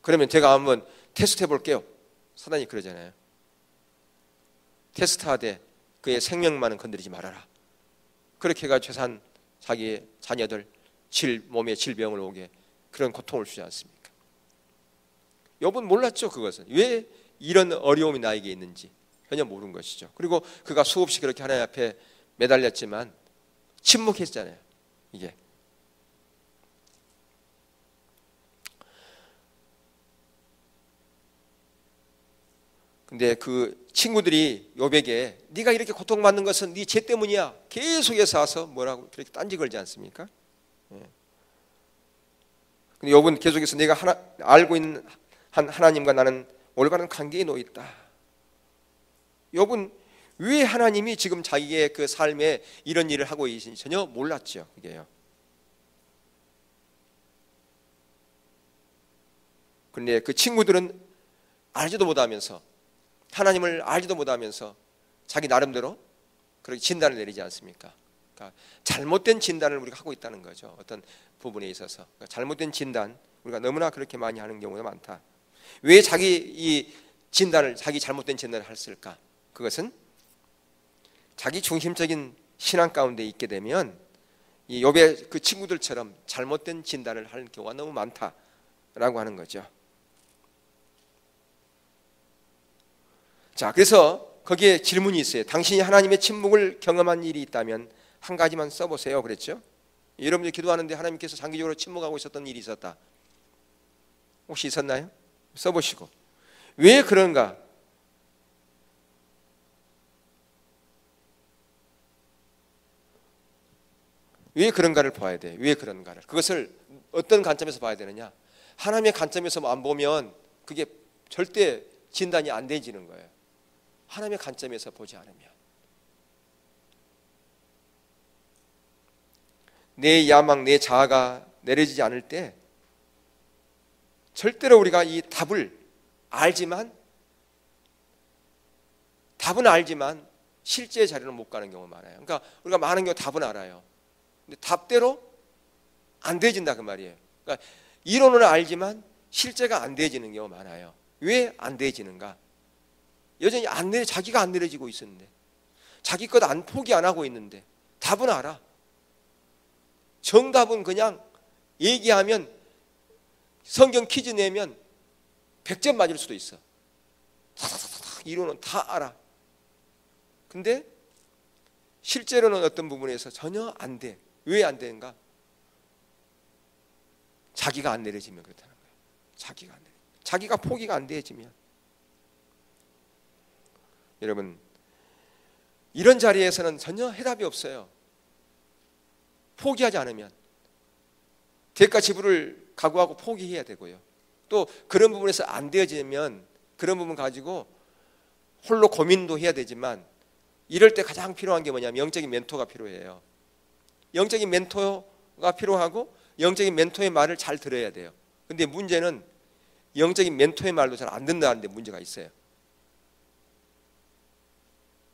그러면 제가 한번 테스트 해볼게요. 사단이 그러잖아요. 테스트하되 그의 생명만은 건드리지 말아라. 그렇게 해가 자기의 자녀들 몸에 질병을 오게 그런 고통을 주지 않습니까? 욥은 몰랐죠. 그것은 왜 이런 어려움이 나에게 있는지 전혀 모르는 것이죠. 그리고 그가 수없이 그렇게 하나님 앞에 매달렸지만 침묵했잖아요. 이게 근데 그 친구들이 욥에게 네가 이렇게 고통받는 것은 네 죄 때문이야 계속해서 와서 뭐라고 그렇게 딴지 걸지 않습니까? 근데 욥은 계속해서 내가 알고 있는 하나님과 나는 올바른 관계에 놓여 있다. 욥은 왜 하나님이 지금 자기의 그 삶에 이런 일을 하고 계신지 전혀 몰랐죠. 그게요. 그런데 그 친구들은 알지도 못하면서 하나님을 알지도 못하면서 자기 나름대로 그렇게 진단을 내리지 않습니까? 그러니까 잘못된 진단을 우리가 하고 있다는 거죠. 어떤 부분에 있어서 그러니까 잘못된 진단 우리가 너무나 그렇게 많이 하는 경우가 많다. 왜 자기 이 진단을 자기 잘못된 진단을 했을까? 그것은 자기 중심적인 신앙 가운데 있게 되면 이 욥의 그 친구들처럼 잘못된 진단을 하는 경우가 너무 많다라고 하는 거죠. 자, 그래서 거기에 질문이 있어요. 당신이 하나님의 침묵을 경험한 일이 있다면 한 가지만 써보세요. 그랬죠? 여러분들이 기도하는데 하나님께서 장기적으로 침묵하고 있었던 일이 있었다. 혹시 있었나요? 써보시고 왜 그런가? 왜 그런가를 봐야 돼. 왜 그런가를. 그것을 어떤 관점에서 봐야 되느냐? 하나님의 관점에서 안 보면 그게 절대 진단이 안 되지는 거예요. 하나님의 관점에서 보지 않으면 내 야망, 내 자아가 내려지지 않을 때 절대로 우리가 이 답은 알지만 실제 자리는 못 가는 경우가 많아요. 그러니까 우리가 많은 경우 답은 알아요. 근데 답대로 안 되어진다 그 말이에요. 그러니까 이론은 알지만 실제가 안 되어지는 경우가 많아요. 왜 안 되어지는가? 여전히 자기가 안 내려지고 있었는데 자기 것 포기 안 하고 있는데 답은 알아. 정답은 그냥 얘기하면 성경 퀴즈 내면 100점 맞을 수도 있어. 이론은 다 알아. 근데 실제로는 어떤 부분에서 전혀 안 돼. 왜 안 되는가? 자기가 안 내려지면 그렇다는 거예요. 자기가 포기가 안 되어지면. 여러분 이런 자리에서는 전혀 해답이 없어요. 포기하지 않으면 대가 지불을 각오하고 포기해야 되고요. 또 그런 부분에서 안 되어지면 그런 부분 가지고 홀로 고민도 해야 되지만 이럴 때 가장 필요한 게 뭐냐면 영적인 멘토가 필요해요. 영적인 멘토가 필요하고 영적인 멘토의 말을 잘 들어야 돼요. 근데 문제는 영적인 멘토의 말도 잘 안 듣는다는 데 문제가 있어요.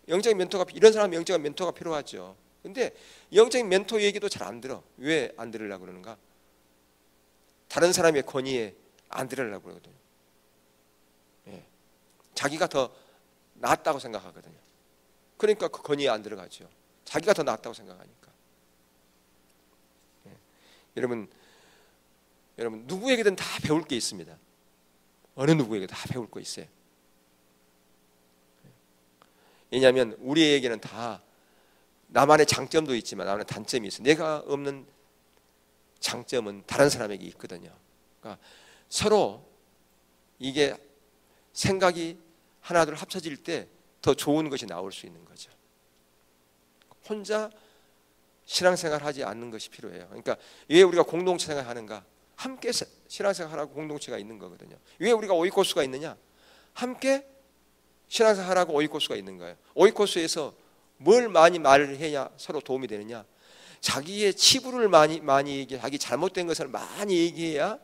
영적인 멘토가 이런 사람은 영적인 멘토가 필요하죠. 근데 영적인 멘토 얘기도 잘 안 들어. 왜 안 들으려고 그러는가? 다른 사람의 권위에 안 들으려고 그러거든요. 예. 자기가 더 낫다고 생각하거든요. 그러니까 그 권위에 안 들어가죠. 자기가 더 낫다고 생각하니까. 예. 여러분 누구에게든 다 배울 게 있습니다. 어느 누구에게 다 배울 거 있어요. 왜냐하면 우리에게는 다 나만의 장점도 있지만 나만의 단점이 있어요. 내가 없는 장점은 다른 사람에게 있거든요. 그러니까 서로 이게 생각이 하나둘 합쳐질 때 더 좋은 것이 나올 수 있는 거죠. 혼자 신앙생활 하지 않는 것이 필요해요. 그러니까 왜 우리가 공동체 생활하는가? 함께 신앙생활하고 공동체가 있는 거거든요. 왜 우리가 오이코스가 있느냐? 함께 신앙생활하고 오이코스가 있는 거예요. 오이코스에서 뭘 많이 말을 해야 서로 도움이 되느냐? 자기의 치부를 많이 얘기해, 자기 잘못된 것을 많이 얘기해야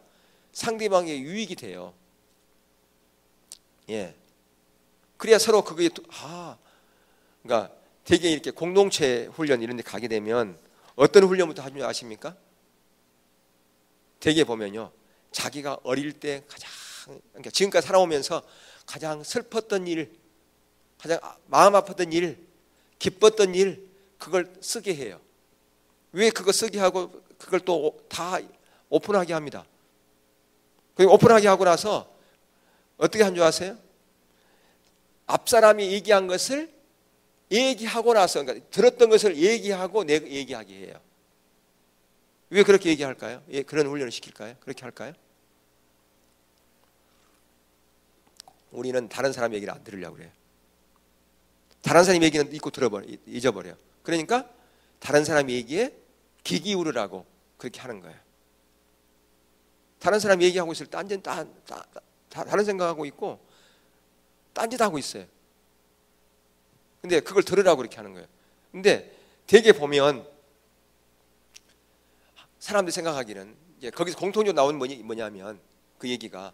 상대방의 유익이 돼요. 예. 그래야 서로 그게 그러니까 되게 이렇게 공동체 훈련 이런 데 가게 되면 어떤 훈련부터 하면 아십니까? 되게 보면요. 자기가 어릴 때 가장 그러니까 지금까지 살아오면서 가장 슬펐던 일, 가장 마음 아팠던 일, 기뻤던 일 그걸 쓰게 해요. 왜 그거 쓰게 하고 그걸 또 다 오픈하게 합니다. 그리고 오픈하게 하고 나서 어떻게 한 줄 아세요? 앞사람이 얘기한 것을 얘기하고 나서, 그러니까 들었던 것을 얘기하고 내가 얘기하게 해요. 왜 그렇게 얘기할까요? 예, 그런 훈련을 시킬까요? 그렇게 할까요? 우리는 다른 사람 얘기를 안 들으려고 그래요. 다른 사람 얘기는 잊어버려요. 그러니까 다른 사람 얘기에 귀 기울으라고 그렇게 하는 거예요. 다른 사람 얘기하고 있을 때 다른 생각하고 있고 딴짓 하고 있어요. 근데 그걸 들으라고 그렇게 하는 거예요. 근데 되게 보면 사람들이 생각하기는 이제 거기서 공통적으로 나오는 뭐냐면 그 얘기가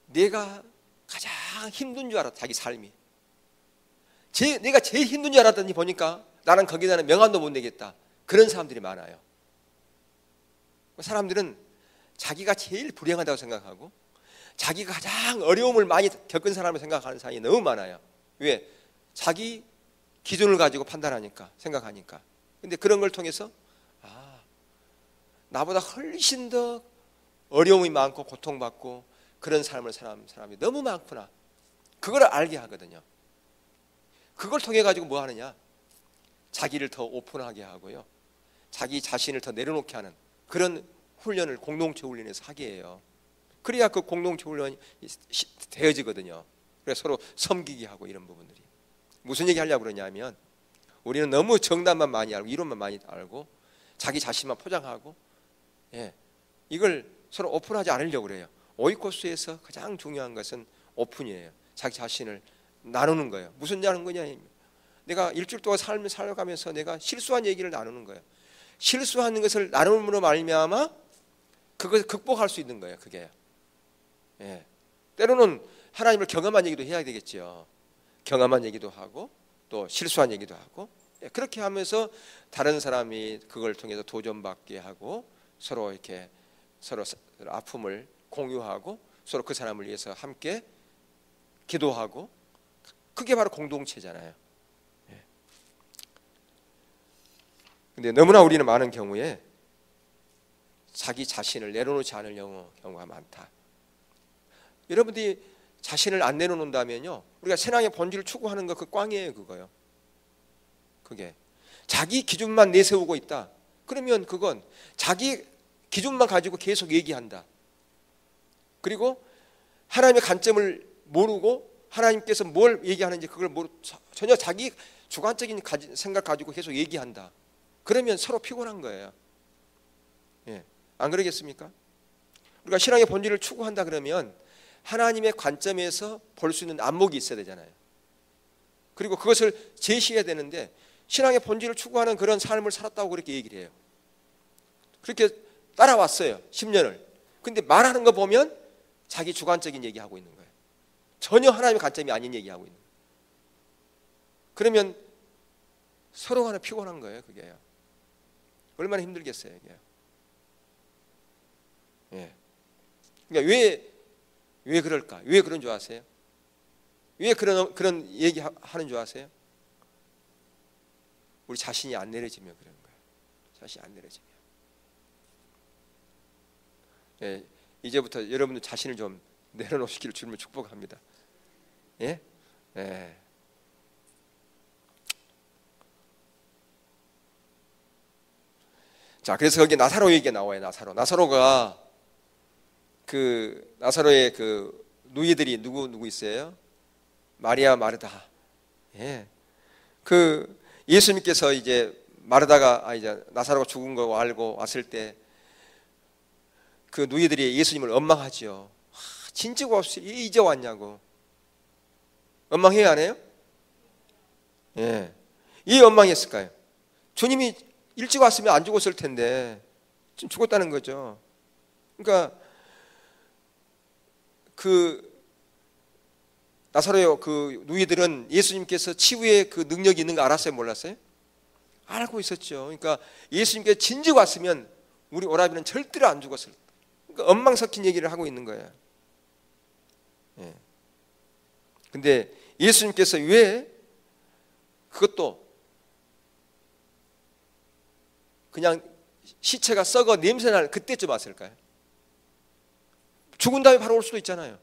내가 가장 힘든 줄 알았다. 자기 삶이 내가 제일 힘든 줄 알았더니 보니까 나는 거기다는 명함도 못 내겠다. 그런 사람들이 많아요. 사람들은 자기가 제일 불행하다고 생각하고 자기가 가장 어려움을 많이 겪은 사람을 생각하는 사람이 너무 많아요. 왜? 자기 기준을 가지고 판단하니까, 생각하니까. 근데 그런 걸 통해서 나보다 훨씬 더 어려움이 많고 고통받고 그런 삶을 사는 사람이 너무 많구나. 그걸 알게 하거든요. 그걸 통해 가지고 뭐 하느냐? 자기를 더 오픈하게 하고요. 자기 자신을 더 내려놓게 하는 그런 훈련을 공동체 훈련에서 하게 해요. 그래야 그 공동체 훈련이 되어지거든요. 그래서 서로 섬기게 하고 이런 부분들이. 무슨 얘기 하려고 그러냐면 우리는 너무 정답만 많이 알고 이론만 많이 알고 자기 자신만 포장하고 이걸 서로 오픈하지 않으려고 그래요. 오이코스에서 가장 중요한 것은 오픈이에요. 자기 자신을 나누는 거예요. 무슨 나누는 거냐? 내가 일주일 동안 삶을 살아가면서 내가 실수한 얘기를 나누는 거예요. 실수하는 것을 나눔으로 말미암아 그것을 극복할 수 있는 거예요. 그게. 때로는 하나님을 경험한 얘기도 해야 되겠죠. 경험한 얘기도 하고 또 실수한 얘기도 하고 그렇게 하면서 다른 사람이 그걸 통해서 도전받게 하고 서로 이렇게 서로 아픔을 공유하고 서로 그 사람을 위해서 함께 기도하고 그게 바로 공동체잖아요. 근데 너무나 우리는 많은 경우에 자기 자신을 내려놓지 않을 경우가 많다. 여러분들이 자신을 안 내려놓는다면요, 우리가 신앙의 본질을 추구하는 거 그 꽝이에요. 그거요. 그게 자기 기준만 내세우고 있다. 그러면 그건 자기 기준만 가지고 계속 얘기한다. 그리고 하나님의 관점을 모르고 하나님께서 뭘 얘기하는지 그걸 전혀 자기 주관적인 생각 가지고 계속 얘기한다. 그러면 서로 피곤한 거예요. 안 그러겠습니까? 우리가 신앙의 본질을 추구한다 그러면 하나님의 관점에서 볼 수 있는 안목이 있어야 되잖아요. 그리고 그것을 제시해야 되는데 신앙의 본질을 추구하는 그런 삶을 살았다고 그렇게 얘기를 해요. 그렇게 따라왔어요. 10년을. 근데 말하는 거 보면 자기 주관적인 얘기하고 있는 거예요. 전혀 하나님의 관점이 아닌 얘기하고 있는 거예요. 그러면 서로 간에 피곤한 거예요. 그게요. 얼마나 힘들겠어요. 이게요. 그러니까 왜 그럴까? 왜 그런 줄 아세요? 왜 그런 얘기 하는 줄 아세요? 우리 자신이 안 내려지면 그런 거예요. 자신이 안 내려지면. 이제부터 여러분들 자신을 좀 내려놓으시기를 주님을 축복합니다. 자, 그래서 거기 나사로 얘기가 나와요. 나사로가 나사로의 그 누이들이 누구 있어요? 마리아, 마르다. 그 예수님께서 이제 마르다가 이제 나사로가 죽은 거 알고 왔을 때 그 누이들이 예수님을 원망하죠. 진짜가 없이 이제 왔냐고. 원망해야 안 해요? 왜 원망했을까요? 주님이 일찍 왔으면 안 죽었을 텐데 지금 죽었다는 거죠. 그러니까 그 나사로의 그 누이들은 예수님께서 치유의 그 능력이 있는 거 알았어요? 몰랐어요? 알고 있었죠. 그러니까 예수님께서 진즉 왔으면 우리 오라비는 절대로 안 죽었을 거예요. 그러니까 엉망 섞인 얘기를 하고 있는 거예요. 근데 예수님께서 왜 그것도 그냥 시체가 썩어 냄새날 그때쯤 왔을까요? 죽은 다음에 바로 올 수도 있잖아요.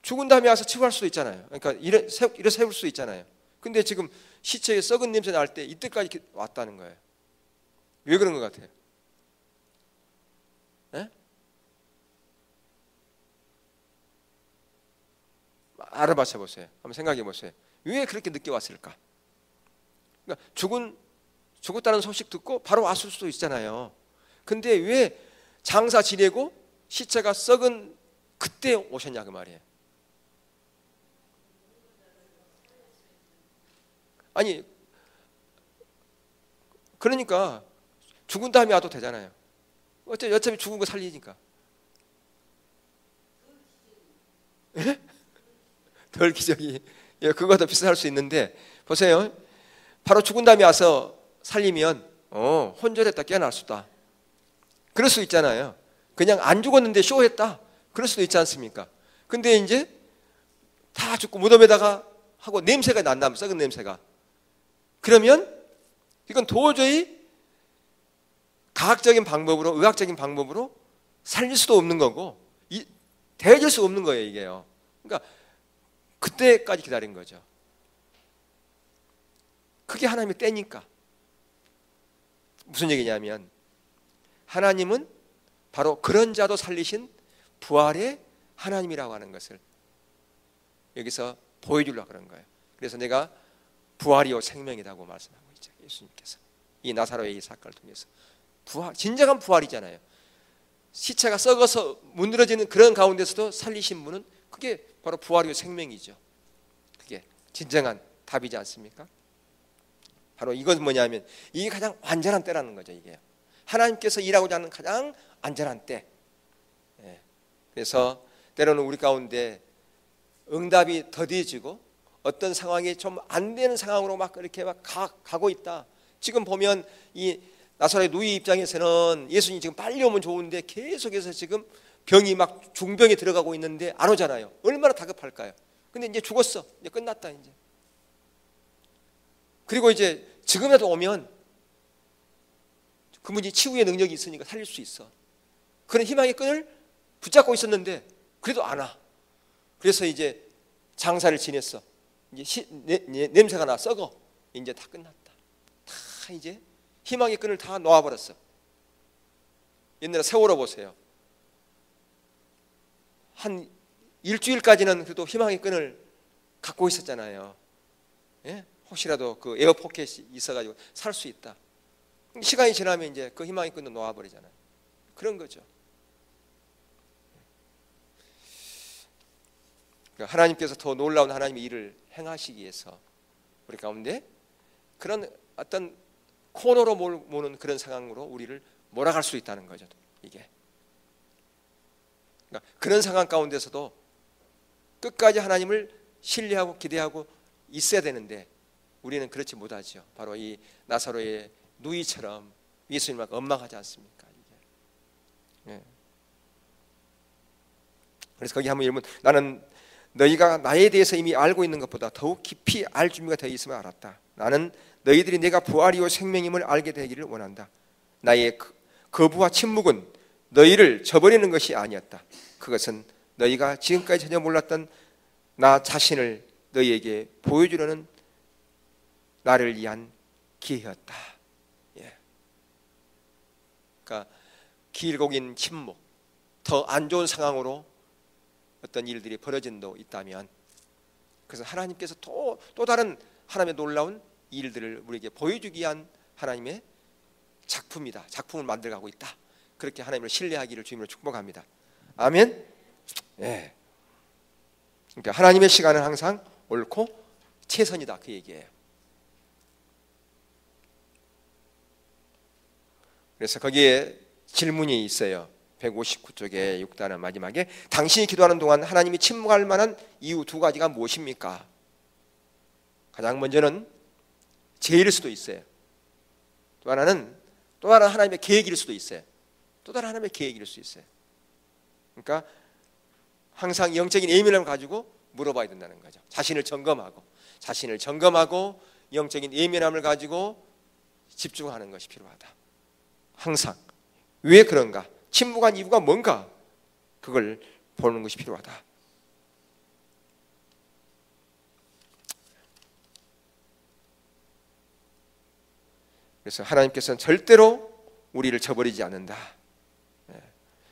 죽은 다음에 와서 치부할 수도 있잖아요. 그러니까 이래 세울 수도 있잖아요. 근데 지금 시체에 썩은 냄새 날 때 이때까지 왔다는 거예요. 왜 그런 것 같아요? 네? 알아봐서 보세요. 한번 생각해 보세요. 왜 그렇게 늦게 왔을까? 그러니까 죽었다는 소식 듣고 바로 왔을 수도 있잖아요. 근데 왜 장사 지내고 시체가 썩은 그때 오셨냐 그 말이에요. 아니 그러니까 죽은 다음에 와도 되잖아요. 어차피 죽은 거 살리니까. 예? 덜 기적이, 예, 그거 더 비쌀 수 있는데 보세요. 바로 죽은 다음에 와서 살리면 혼절했다 깨어날 수다. 그럴 수 있잖아요. 그냥 안 죽었는데 쇼했다. 그럴 수도 있지 않습니까? 근데 이제 다 죽고 무덤에다가 하고 냄새가 난다면 썩은 냄새가. 그러면 이건 도저히 과학적인 방법으로 의학적인 방법으로 살릴 수도 없는 거고 대해질 수 없는 거예요 이게요. 그러니까 그때까지 기다린 거죠. 그게 하나님의 때니까. 무슨 얘기냐면 하나님은 바로 그런 자도 살리신 부활의 하나님이라고 하는 것을 여기서 보여주려고 그런 거예요. 그래서 내가 부활이요 생명이라고 말씀하고 있죠. 예수님께서 이 나사로의 이 사건을 통해서 부활, 진정한 부활이잖아요. 시체가 썩어서 문드러지는 그런 가운데서도 살리신 분은 그게 바로 부활이요 생명이죠. 그게 진정한 답이지 않습니까? 바로 이건 뭐냐면 이게 가장 완전한 때라는 거죠. 이게 하나님께서 일하고자 하는 가장 안전한 때. 예. 그래서 때로는 우리 가운데 응답이 더디지고 어떤 상황이 좀 안 되는 상황으로 막 이렇게 막 가고 있다. 지금 보면 이 나사로의 누이 입장에서는 예수님 지금 빨리 오면 좋은데 계속해서 지금 병이 막 중병에 들어가고 있는데 안 오잖아요. 얼마나 다급할까요? 근데 이제 죽었어. 이제 끝났다 이제. 그리고 이제 지금이라도 오면 그분이 치유의 능력이 있으니까 살릴 수 있어. 그런 희망의 끈을 붙잡고 있었는데 그래도 안 와. 그래서 이제 장사를 지냈어. 이제 냄새가 나 썩어. 이제 다 끝났다. 다 이제 희망의 끈을 다 놓아버렸어. 옛날에 세월호 보세요. 한 일주일까지는 그래도 희망의 끈을 갖고 있었잖아요. 예? 혹시라도 그 에어포켓이 있어가지고 살 수 있다. 시간이 지나면 이제 그 희망의 끈도 놓아버리잖아요. 그런 거죠. 하나님께서 더 놀라운 하나님의 일을 행하시기 위해서 우리 가운데 그런 어떤 코너로 모는 그런 상황으로 우리를 몰아갈 수 있다는 거죠. 이게 그러니까 그런 상황 가운데서도 끝까지 하나님을 신뢰하고 기대하고 있어야 되는데 우리는 그렇지 못하죠. 바로 이 나사로의 누이처럼 예수님을 원망하지 않습니까? 이게. 예. 그래서 거기 한번 여러분 나는 너희가 나에 대해서 이미 알고 있는 것보다 더욱 깊이 알 준비가 되어 있음을 알았다. 나는 너희들이 내가 부활이요 생명임을 알게 되기를 원한다. 나의 거부와 침묵은 너희를 저버리는 것이 아니었다. 그것은 너희가 지금까지 전혀 몰랐던 나 자신을 너희에게 보여주려는 나를 위한 기회였다. 예. 그러니까 길고 긴 침묵, 더 안 좋은 상황으로 어떤 일들이 벌어진도 있다면 그래서 하나님께서 또 다른 하나님의 놀라운 일들을 우리에게 보여주기 위한 하나님의 작품이다. 작품을 만들어가고 있다. 그렇게 하나님을 신뢰하기를 주님으로 축복합니다. 아멘. 예. 그러니까 하나님의 시간은 항상 옳고 최선이다 그 얘기예요. 그래서 거기에 질문이 있어요. 159쪽에 6단은 마지막에 당신이 기도하는 동안 하나님이 침묵할 만한 이유 두 가지가 무엇입니까? 가장 먼저는 죄일 수도 있어요. 또 하나는 하나님의 계획일 수도 있어요. 또 다른 하나님의 계획일 수 있어요. 그러니까 항상 영적인 예민함을 가지고 물어봐야 된다는 거죠. 자신을 점검하고 영적인 예민함을 가지고 집중하는 것이 필요하다. 항상 왜 그런가? 침묵한 이유가 뭔가? 그걸 보는 것이 필요하다. 그래서 하나님께서는 절대로 우리를 저버리지 않는다.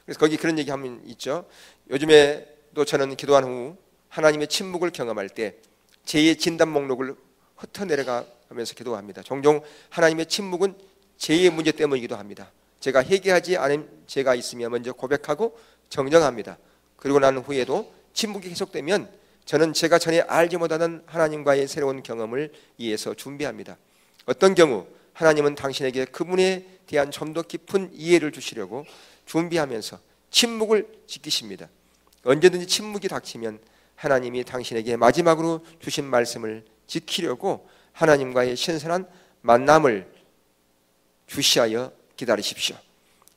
그래서 거기 그런 얘기하면 있죠. 요즘에도 저는 기도한 후 하나님의 침묵을 경험할 때 죄의 진단 목록을 흩어내려가면서 기도합니다. 종종 하나님의 침묵은 죄의 문제 때문이기도 합니다. 제가 회개하지 않은 죄가 있으면 먼저 고백하고 정정합니다. 그리고 난 후에도 침묵이 계속되면 저는 제가 전에 알지 못하던 하나님과의 새로운 경험을 위해서 준비합니다. 어떤 경우 하나님은 당신에게 그분에 대한 좀 더 깊은 이해를 주시려고 준비하면서 침묵을 지키십니다. 언제든지 침묵이 닥치면 하나님이 당신에게 마지막으로 주신 말씀을 지키려고 하나님과의 신선한 만남을 주시하여 기다리십시오.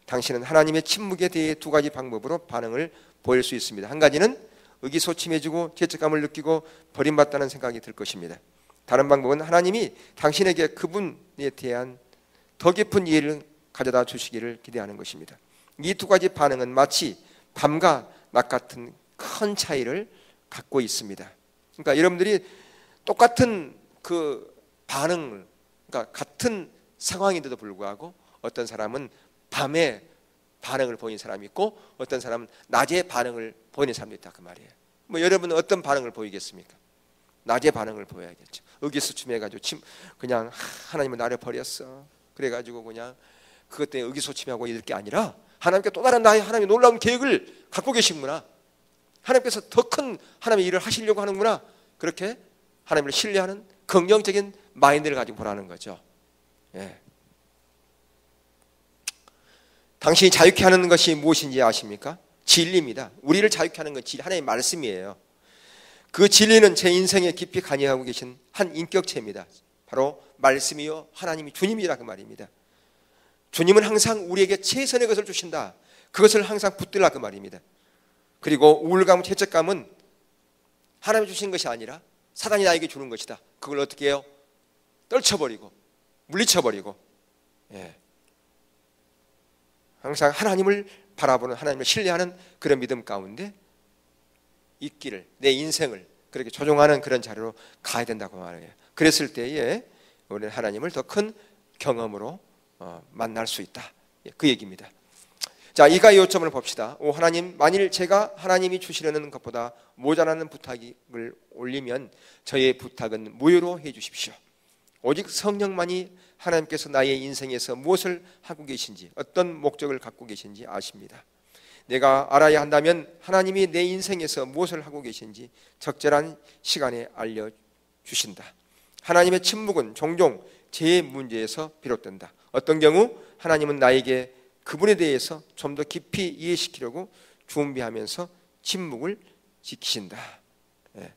당신은 하나님의 침묵에 대해 두 가지 방법으로 반응을 보일 수 있습니다. 한 가지는 의기소침해지고 죄책감을 느끼고 버림받다는 생각이 들 것입니다. 다른 방법은 하나님이 당신에게 그분에 대한 더 깊은 이해를 가져다 주시기를 기대하는 것입니다. 이 두 가지 반응은 마치 밤과 낮 같은 큰 차이를 갖고 있습니다. 그러니까 여러분들이 똑같은 그 반응을, 그러니까 같은 상황인데도 불구하고 어떤 사람은 밤에 반응을 보이는 사람이 있고 어떤 사람은 낮에 반응을 보이는 사람도 있다 그 말이에요. 뭐 여러분은 어떤 반응을 보이겠습니까? 낮에 반응을 보여야겠죠. 의기소침해가지고 그냥 하나님은 나를 버렸어. 그래가지고 그냥 그것 때문에 의기소침하고 이럴 게 아니라 하나님께 또 다른 나의 하나님의 놀라운 계획을 갖고 계시구나. 하나님께서 더 큰 하나님의 일을 하시려고 하는구나. 그렇게 하나님을 신뢰하는 긍정적인 마인드를 가지고 보라는 거죠. 예. 당신이 자유케 하는 것이 무엇인지 아십니까? 진리입니다. 우리를 자유케 하는 건 하나님의 말씀이에요. 그 진리는 제 인생에 깊이 관여하고 계신 한 인격체입니다. 바로 말씀이요 하나님이 주님이라 그 말입니다. 주님은 항상 우리에게 최선의 것을 주신다. 그것을 항상 붙들라 그 말입니다. 그리고 우울감, 죄책감은 하나님이 주신 것이 아니라 사단이 나에게 주는 것이다. 그걸 어떻게 해요? 떨쳐버리고 물리쳐버리고, 예. 항상 하나님을 바라보는, 하나님을 신뢰하는 그런 믿음 가운데 있기를, 내 인생을 그렇게 조종하는 그런 자리로 가야 된다고 말해요. 그랬을 때에 우리는 하나님을 더 큰 경험으로 만날 수 있다. 그 얘기입니다. 자, 이가 요점을 봅시다. 오 하나님, 만일 제가 하나님이 주시려는 것보다 모자라는 부탁을 올리면 저의 부탁은 무효로 해 주십시오. 오직 성령만이 하나님께서 나의 인생에서 무엇을 하고 계신지, 어떤 목적을 갖고 계신지 아십니다. 내가 알아야 한다면 하나님이 내 인생에서 무엇을 하고 계신지 적절한 시간에 알려주신다. 하나님의 침묵은 종종 제 문제에서 비롯된다. 어떤 경우 하나님은 나에게 그분에 대해서 좀 더 깊이 이해시키려고 준비하면서 침묵을 지키신다. 예.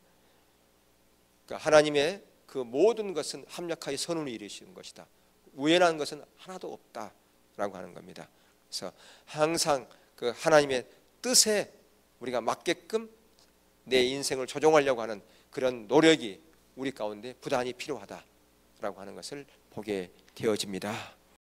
그러니까 하나님의 그 모든 것은 합력하여 선운을 이루시는 것이다. 우연한 것은 하나도 없다라고 하는 겁니다. 그래서 항상 그 하나님의 뜻에 우리가 맞게끔 내 인생을 조종하려고 하는 그런 노력이 우리 가운데 부단히 필요하다라고 하는 것을 보게 되어집니다.